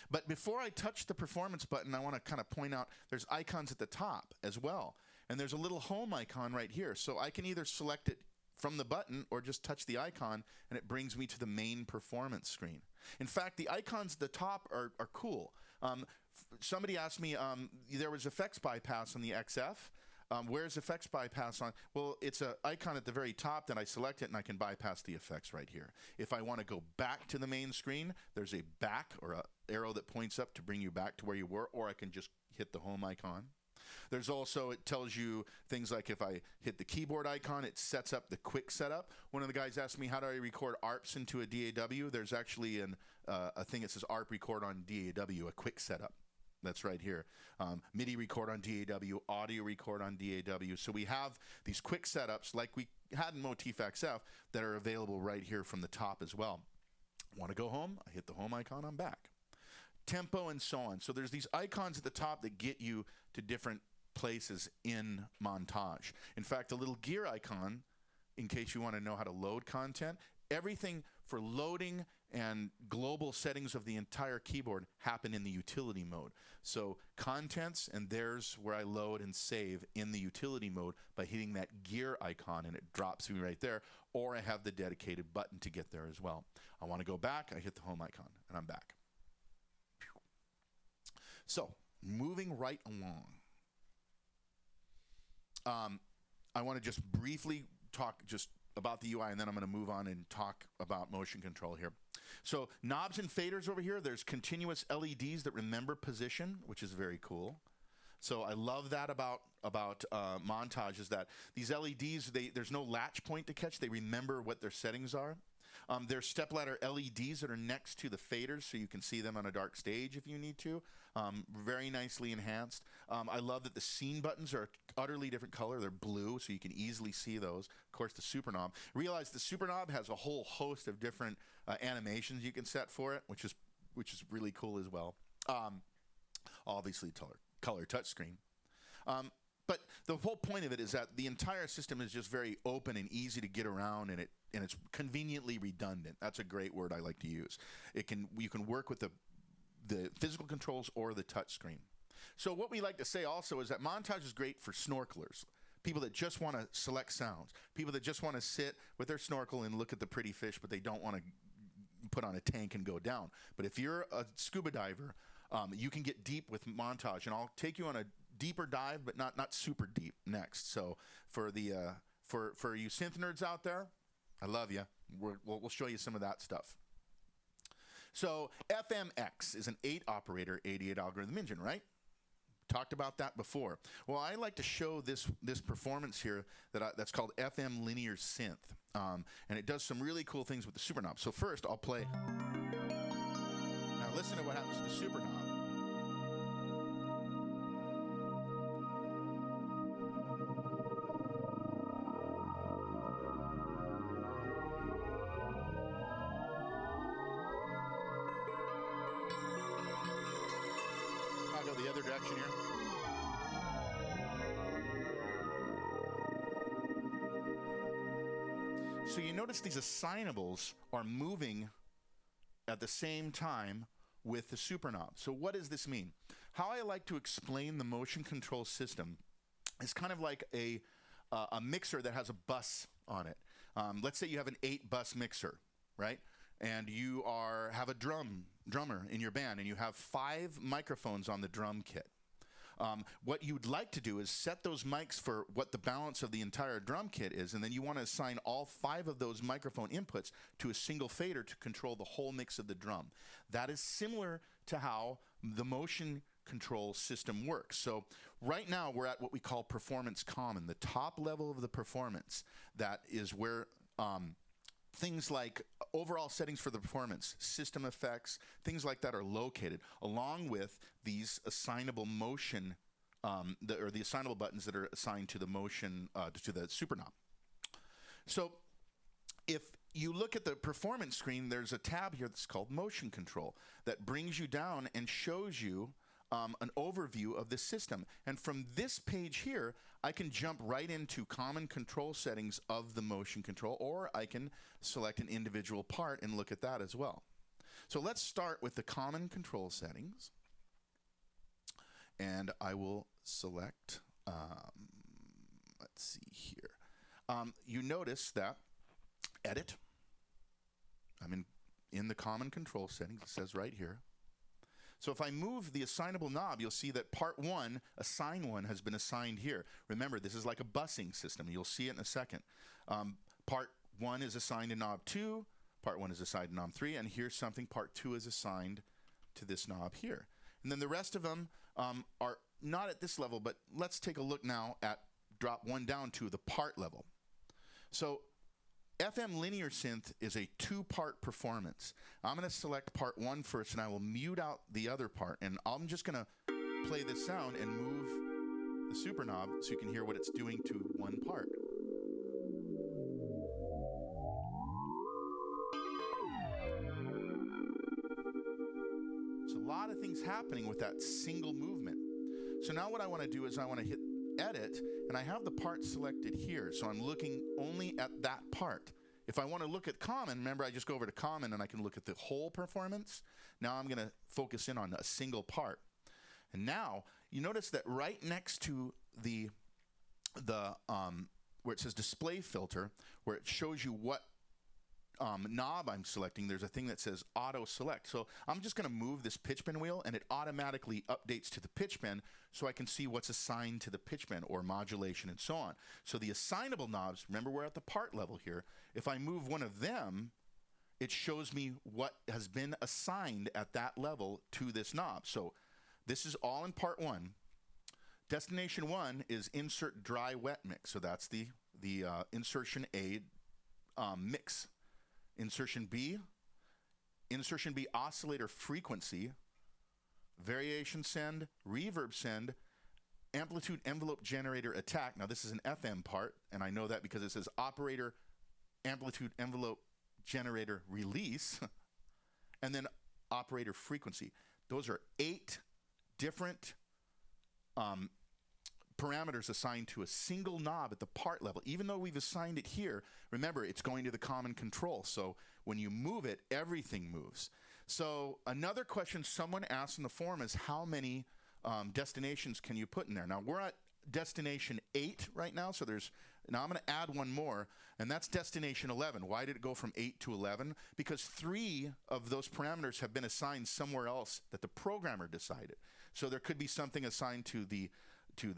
But before I touch the performance button, I want to kind of point out there's icons at the top as well. And there's a little home icon right here. So I can either select it from the button or just touch the icon, and it brings me to the main performance screen. In fact, the icons at the top are cool. Somebody asked me, there was effects bypass on the XF. Where's effects bypass on? Well, it's an icon at the very top, then I select it and I can bypass the effects right here. If I want to go back to the main screen, there's a back or an arrow that points up to bring you back to where you were, or I can just hit the home icon. There's also, it tells you things like if I hit the keyboard icon, it sets up the quick setup. One of the guys asked me, how do I record ARPs into a DAW? There's actually a thing that says ARP record on DAW, a quick setup. That's right here. MIDI record on DAW, audio record on DAW. So we have these quick setups like we had in Motif XF that are available right here from the top as well. Want to go home? I hit the home icon, I'm back. Tempo and so on. So there's these icons at the top that get you to different places in Montage. In fact, the little gear icon, in case you want to know how to load content, everything for loading and global settings of the entire keyboard happen in the utility mode. So contents, and there's where I load and save in the utility mode by hitting that gear icon, and it drops me right there, or I have the dedicated button to get there as well. I want to go back, I hit the home icon, and I'm back. So, moving right along, I want to just briefly talk just about the UI, and then I'm going to move on and talk about motion control here. So, knobs and faders over here, there's continuous LEDs that remember position, which is very cool. So I love that about Montage is that these LEDs, there's no latch point to catch. They remember what their settings are. There's stepladder LEDs that are next to the faders, so you can see them on a dark stage if you need to. Very nicely enhanced. I love that the scene buttons are utterly different color. They're blue, so you can easily see those. Of course, the super knob. Realize the super knob has a whole host of different animations you can set for it, which is really cool as well. Obviously, color touchscreen. But the whole point of it is that the entire system is just very open and easy to get around, and it's conveniently redundant. That's a great word I like to use. You can work with the physical controls or the touch screen. So what we like to say also is that Montage is great for snorkelers, people that just want to select sounds, people that just want to sit with their snorkel and look at the pretty fish, but they don't want to put on a tank and go down. But if you're a scuba diver, you can get deep with Montage, and I'll take you on a deeper dive, but not super deep next. So for the for you synth nerds out there, I love you. We'll show you some of that stuff. So FMX is an 8-operator 88 algorithm engine, right? Talked about that before. Well, I like to show this performance here that's called FM Linear Synth, and it does some really cool things with the super knob. So first, I'll play. Now listen to what happens to the super knob. I'll go the other direction here. So you notice these assignables are moving at the same time with the super knob. So what does this mean? How I like to explain the motion control system is kind of like a mixer that has a bus on it. Let's say you have an 8-bus mixer, right? And you have a drummer in your band, and you have 5 microphones on the drum kit. What you'd like to do is set those mics for what the balance of the entire drum kit is, and then you want to assign all 5 of those microphone inputs to a single fader to control the whole mix of the drum. That is similar to how the motion control system works. So right now we're at what we call performance common, the top level of the performance. That is where things like overall settings for the performance, system effects, things like that are located, along with these assignable motion, or the assignable buttons that are assigned to the motion, to the super knob. So if you look at the performance screen, there's a tab here that's called Motion Control that brings you down and shows you an overview of the system. And from this page here, I can jump right into common control settings of the motion control, or I can select an individual part and look at that as well. So let's start with the common control settings. And I will select, let's see here. You notice that Edit, I'm in the common control settings, it says right here. So if I move the assignable knob, you'll see that part 1, assign 1, has been assigned here. Remember, this is like a busing system. You'll see it in a second. Part 1 is assigned to knob 2, part 1 is assigned to knob 3, and here's something, part 2 is assigned to this knob here. And then the rest of them are not at this level, but let's take a look now at drop 1 down to the part level. So FM linear synth is a 2-part performance. I'm going to select part 1 first, and I will mute out the other part. And I'm just going to play this sound and move the super knob so you can hear what it's doing to one part. There's a lot of things happening with that single movement. So now what I want to do is I want to hit Edit, and I have the part selected here, so I'm looking only at that part. If I want to look at common, remember I just go over to common and I can look at the whole performance. Now I'm going to focus in on a single part. And now you notice that right next to the where it says display filter, where it shows you what knob I'm selecting, there's a thing that says auto select. So I'm just going to move this pitch bend wheel, and it automatically updates to the pitch bend so I can see what's assigned to the pitch bend or modulation and so on. So the assignable knobs, remember we're at the part level here. If I move one of them, it shows me what has been assigned at that level to this knob. So this is all in part 1. Destination 1 is insert dry wet mix. So that's the insertion A mix. Insertion B oscillator frequency, variation send, reverb send, amplitude envelope generator attack. Now this is an FM part, and I know that because it says operator amplitude envelope generator release, and then operator frequency. Those are 8 different parameters assigned to a single knob at the part level. Even though we've assigned it here, remember it's going to the common control. So when you move it, everything moves. So another question someone asked in the forum is how many destinations can you put in there? Now we're at destination 8 right now, so now I'm going to add one more, and that's destination 11. Why did it go from 8 to 11? Because 3 of those parameters have been assigned somewhere else that the programmer decided. So there could be something assigned to the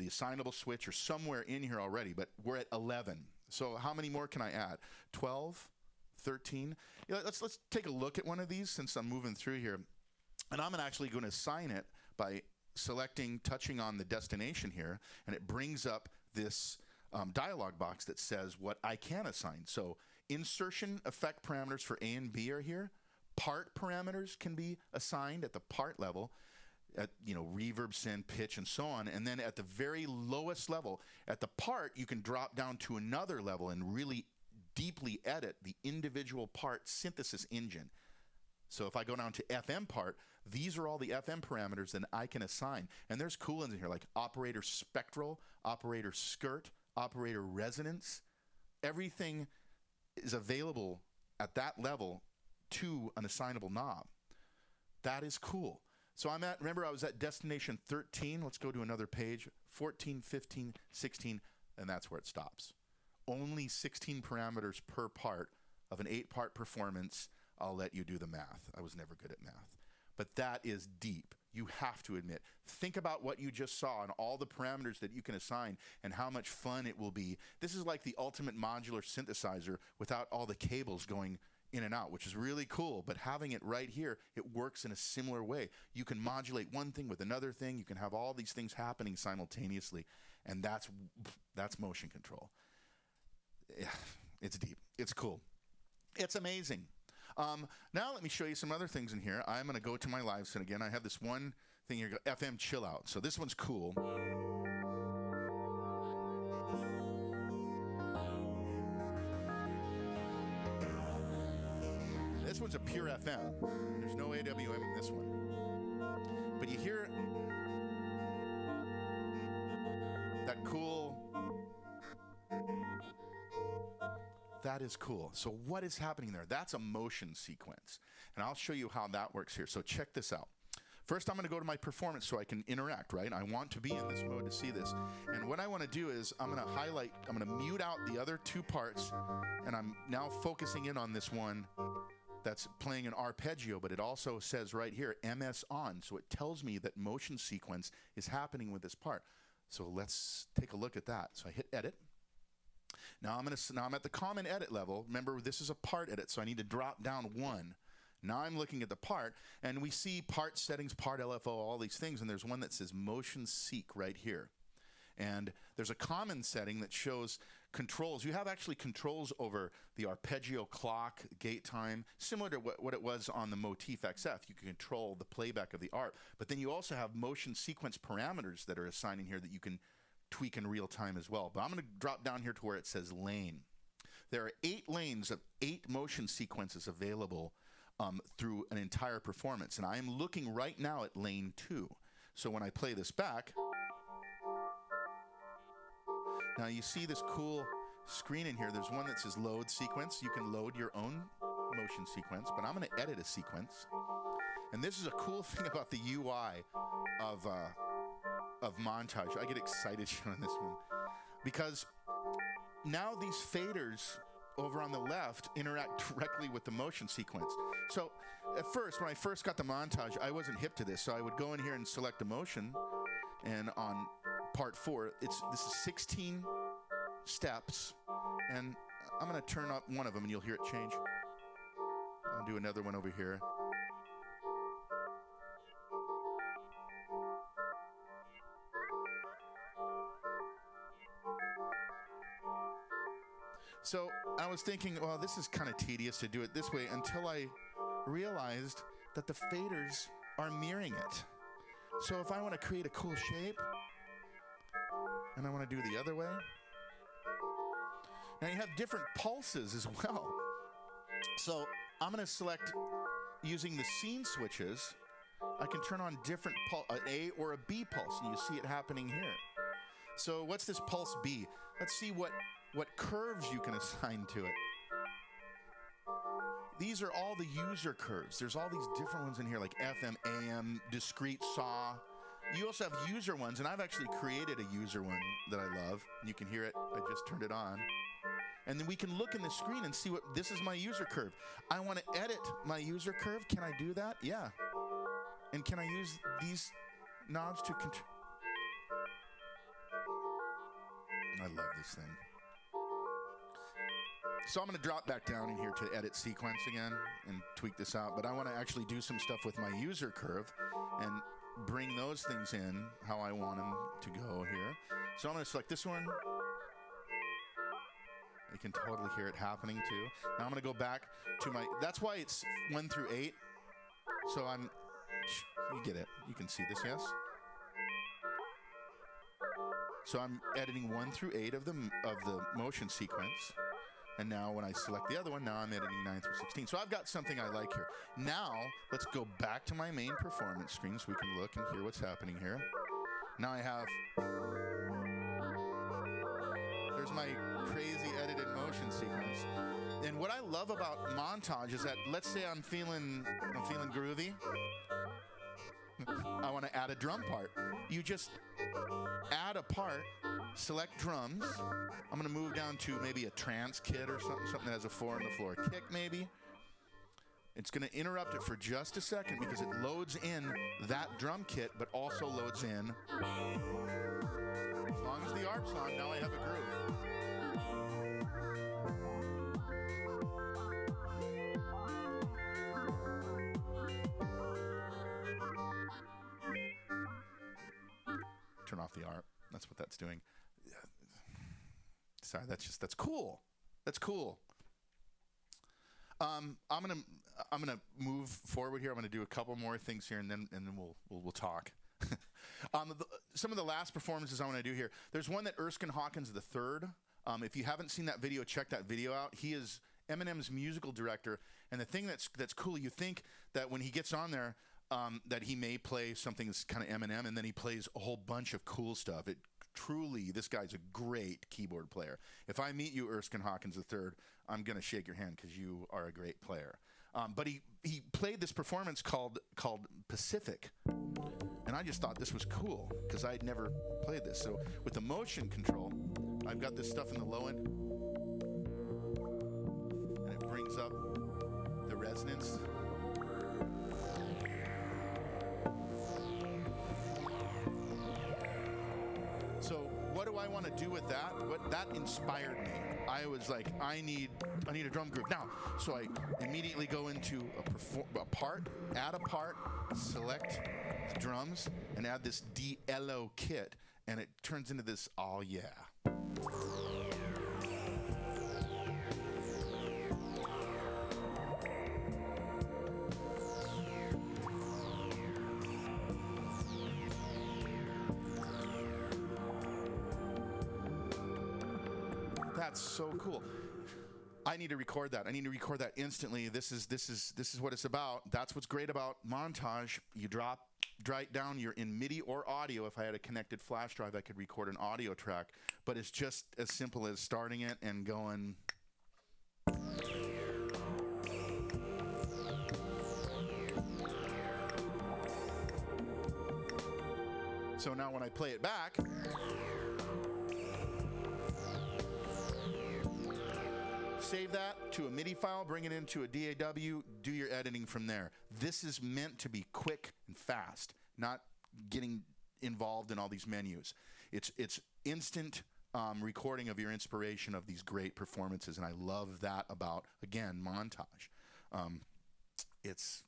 assignable switch or somewhere in here already, but we're at 11. So how many more can I add? 12, 13. Let's take a look at one of these since I'm moving through here. And I'm actually going to assign it by touching on the destination here, and it brings up this dialog box that says what I can assign. So insertion effect parameters for A and B are here. Part parameters can be assigned at the part level, at reverb, send, pitch, and so on. And then at the very lowest level, at the part, you can drop down to another level and really deeply edit the individual part synthesis engine. So if I go down to FM part, these are all the FM parameters that I can assign. And there's cool ones in here like operator spectral, operator skirt, operator resonance. Everything is available at that level to an assignable knob. That is cool. So remember I was at destination 13. Let's go to another page. 14, 15, 16, and that's where it stops. Only 16 parameters per part of an 8-part performance. I'll let you do the math. I was never good at math. But that is deep. You have to admit. Think about what you just saw and all the parameters that you can assign and how much fun it will be. This is like the ultimate modular synthesizer without all the cables going in and out, which is really cool. But having it right here, it works in a similar way. You can modulate one thing with another thing. You can have all these things happening simultaneously, and that's motion control. Yeah, it's deep. It's cool. It's amazing. Now let me show you some other things in here. I'm going to go to my live set again. I have this one thing here, FM chill out. So this one's cool. This one's a pure FM. There's no AWM in this one. But you hear that cool... That is cool. So what is happening there? That's a motion sequence. And I'll show you how that works here. So check this out. First, I'm going to go to my performance so I can interact, right? I want to be in this mode to see this. And what I want to do is I'm going to highlight, I'm going to mute out the other two parts, and I'm now focusing in on this one that's playing an arpeggio, but it also says right here, MS on. So it tells me that motion sequence is happening with this part. So let's take a look at that. So I hit edit. Now I'm at the common edit level. Remember, this is a part edit, so I need to drop down one. Now I'm looking at the part, and we see part settings, part LFO, all these things, and there's one that says motion seek right here. And there's a common setting that shows controls. You have actually controls over the arpeggio clock, gate time, similar to what it was on the Motif XF. You can control the playback of the ARP. But then you also have motion sequence parameters that are assigned in here that you can tweak in real time as well. But I'm going to drop down here to where it says lane. There are 8 lanes of 8 motion sequences available through an entire performance. And I am looking right now at lane 2. So when I play this back, now you see this cool screen in here. There's one that says load sequence. You can load your own motion sequence, but I'm going to edit a sequence. And this is a cool thing about the UI of Montage. I get excited showing this one because now these faders over on the left interact directly with the motion sequence. So at first, when I first got the Montage, I wasn't hip to this. So I would go in here and select a motion, and on part 4, this is 16 steps, and I'm going to turn up one of them, and you'll hear it change. I'll do another one over here. So I was thinking, well, this is kind of tedious to do it this way until I realized that the faders are mirroring it. So if I want to create a cool shape, and I want to do the other way, now you have different pulses as well. So I'm going to select, using the scene switches, I can turn on different an A or a B pulse, and you see it happening here. So what's this pulse B? Let's see what curves you can assign to it. These are all the user curves. There's all these different ones in here, like FM, AM, discrete saw. You also have user ones, and I've actually created a user one that I love. You can hear it. I just turned it on. And then we can look in the screen and see what, this is my user curve. I want to edit my user curve. Can I do that? Yeah. And can I use these knobs to control? I love this thing. So I'm going to drop back down in here to edit sequence again and tweak this out. But I want to actually do some stuff with my user curve and bring those things in how I want them to go here. So I'm going to select this one. You can totally hear it happening too. Now I'm going to go back to my, that's why it's 1 through 8. So you get it. You can see this, yes? So I'm editing 1 through 8 of the motion sequence. And now when I select the other one, now I'm editing 9 through 16. So I've got something I like here. Now let's go back to my main performance screen so we can look and hear what's happening here. Now I have, there's my crazy edited motion sequence. And what I love about Montage is that, let's say I'm feeling groovy. I want to add a drum part. You just add a part, select drums. I'm going to move down to maybe a trance kit or something that has a 4 on the floor kick maybe. It's going to interrupt it for just a second because it loads in that drum kit, but also loads in, as long as the ARP's on, now I have a groove. off the art. That's what that's doing. Sorry, that's cool. That's cool. I'm gonna move forward here. I'm gonna do a couple more things here, and then we'll talk. Some of the last performances I want to do here. There's one that Erskine Hawkins III. If you haven't seen that video, check that video out. He is Eminem's musical director, and the thing that's cool, you think that when he gets on there, that he may play something that's kind of Eminem, and then he plays a whole bunch of cool stuff. Truly, this guy's a great keyboard player. If I meet you, Erskine Hawkins III, I'm going to shake your hand because you are a great player. But he played this performance called Pacific, and I just thought this was cool because I'd never played this. So with the motion control, I've got this stuff in the low end, and it brings up the resonance. So what do I want to do with that? That inspired me. I was like, I need a drum groove now. So I immediately go into a part, add a part, select the drums, and add this DLO kit, and it turns into this. Oh yeah. That's so cool. I need to record that. I need to record that instantly. This is what it's about. That's what's great about Montage. You drop right down. You're in MIDI or audio. If I had a connected flash drive, I could record an audio track. But it's just as simple as starting it and going. So now when I play it back. Save that to a MIDI file, bring it into a DAW, do your editing from there. This is meant to be quick and fast, not getting involved in all these menus. It's instant recording of your inspiration of these great performances, and I love that about, again, Montage. It's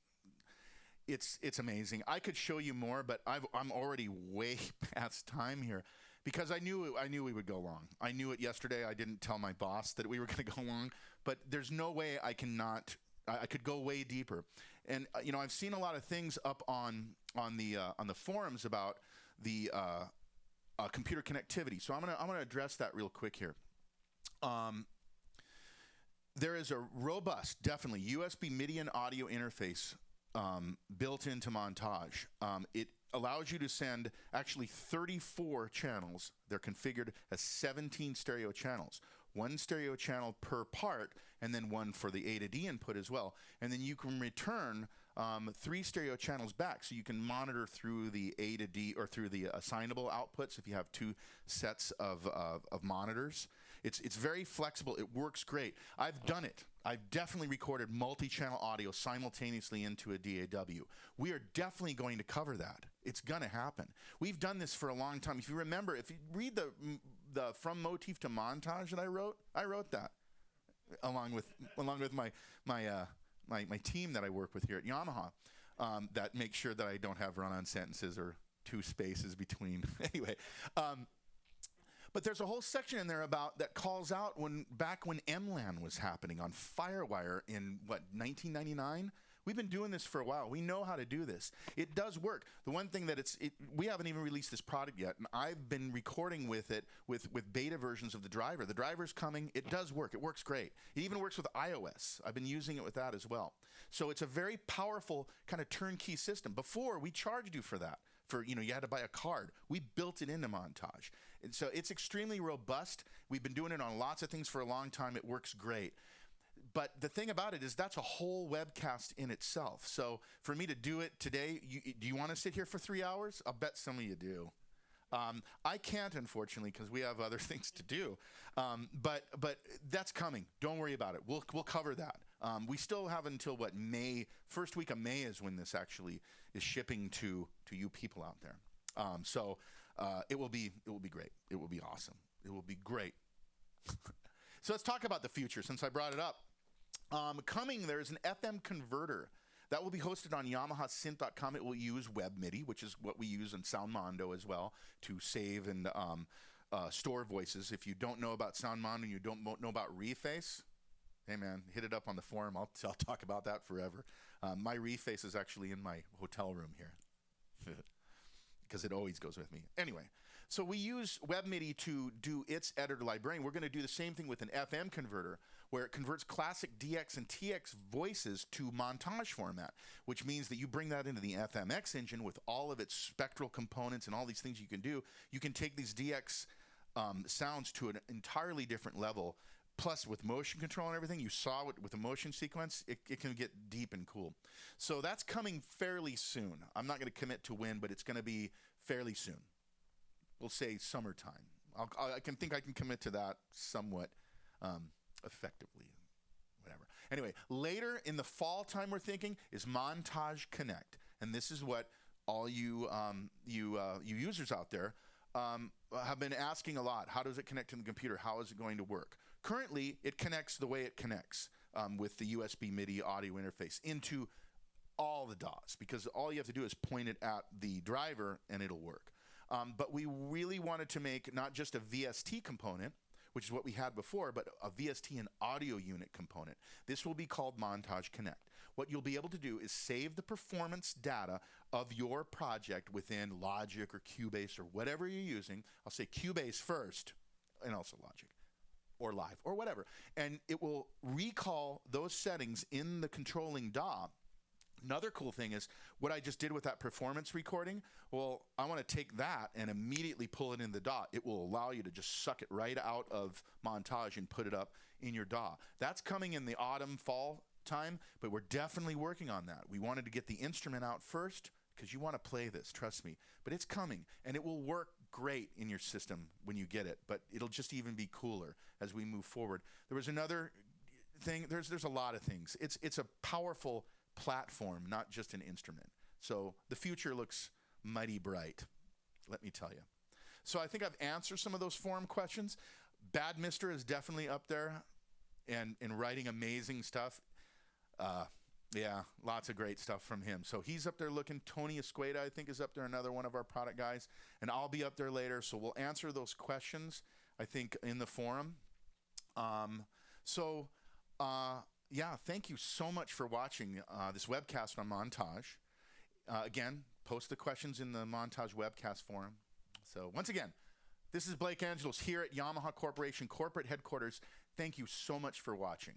amazing. I could show you more, but I'm already way past time here. Because I knew we would go long. I knew it yesterday. I didn't tell my boss that we were going to go long, but there's no way I could go way deeper. And I've seen a lot of things up on the forums about the computer connectivity. So I'm gonna address that real quick here. There is a robust, definitely USB MIDI and audio interface built into Montage. It allows you to send actually 34 channels. They're configured as 17 stereo channels. One stereo channel per part, and then one for the A to D input as well. And then you can return 3 stereo channels back, so you can monitor through the A to D or through the assignable outputs if you have 2 sets of monitors. It's very flexible. It works great. I've done it. I've definitely recorded multi-channel audio simultaneously into a DAW. We are definitely going to cover that. It's going to happen. We've done this for a long time. If you remember, if you read the From Motif to Montage that I wrote that along with my team that I work with here at Yamaha, that makes sure that I don't have run-on sentences or 2 spaces between. Anyway. But there's a whole section in there about that calls out back when MLAN was happening on Firewire in 1999. We've been doing this for a while. We know how to do this. It does work. The one thing that we haven't even released this product yet, and I've been recording with it with beta versions of the driver. The driver's coming. It does work. It works great. It even works with iOS. I've been using it with that as well. So it's a very powerful kind of turnkey system. Before, we charged you for that. You had to buy a card. We built it into Montage. And so it's extremely robust. We've been doing it on lots of things for a long time. It works great. But the thing about it is that's a whole webcast in itself. So for me to do it today, do you want to sit here for 3 hours? I'll bet some of you do. I can't, unfortunately, because we have other things to do. But that's coming. Don't worry about it. We'll cover that. We still have until May. First week of May is when this actually is shipping to you people out there. So it will be great. It will be awesome. It will be great. So let's talk about the future since I brought it up. Coming, there's an FM converter. That will be hosted on YamahaSynth.com. It will use Web MIDI, which is what we use in SoundMondo as well, to save and store voices. If you don't know about SoundMondo and you don't know about Reface, hey man, hit it up on the forum. I'll talk about that forever. My Reface is actually in my hotel room here. Because it always goes with me. Anyway, so we use Web MIDI to do its editor librarian. We're going to do the same thing with an FM converter, where it converts classic DX and TX voices to montage format, which means that you bring that into the FMX engine with all of its spectral components and all these things you can do. You can take these DX sounds to an entirely different level. Plus, with motion control and everything, you saw it with the motion sequence, it can get deep and cool. So that's coming fairly soon. I'm not going to commit to when, but it's going to be fairly soon. We'll say summertime. I can commit to that somewhat effectively. Whatever. Anyway, later in the fall time, we're thinking is Montage Connect, and this is what all you users out there have been asking a lot. How does it connect to the computer? How is it going to work? Currently, it connects the way it connects with the USB MIDI audio interface into all the DAWs, because all you have to do is point it at the driver and it'll work. But we really wanted to make not just a VST component, which is what we had before, but a VST and audio unit component. This will be called Montage Connect. What you'll be able to do is save the performance data of your project within Logic or Cubase or whatever you're using. I'll say Cubase first, and also Logic or Live or whatever. And it will recall those settings in the controlling DAW. Another cool thing is what I just did with that performance recording. Well, I want to take that and immediately pull it in the DAW. It will allow you to just suck it right out of Montage and put it up in your DAW. That's coming in the autumn, fall time, but we're definitely working on that. We wanted to get the instrument out first because you want to play this, trust me. But it's coming, and it will work great in your system when you get it, but it'll just even be cooler as we move forward. There was another thing. There's a lot of things. It's a powerful platform, not just an instrument. So the future looks mighty bright, let me tell you. So I think I've answered some of those forum questions. Bad Mister is definitely up there and writing amazing stuff. Yeah, lots of great stuff from him. So he's up there looking. Tony Escueda, I think, is up there, another one of our product guys. And I'll be up there later, so we'll answer those questions, I think, in the forum. Yeah, thank you so much for watching this webcast on Montage. Again, post the questions in the Montage Webcast forum. So once again, this is Blake Angelos here at Yamaha Corporation Corporate Headquarters. Thank you so much for watching.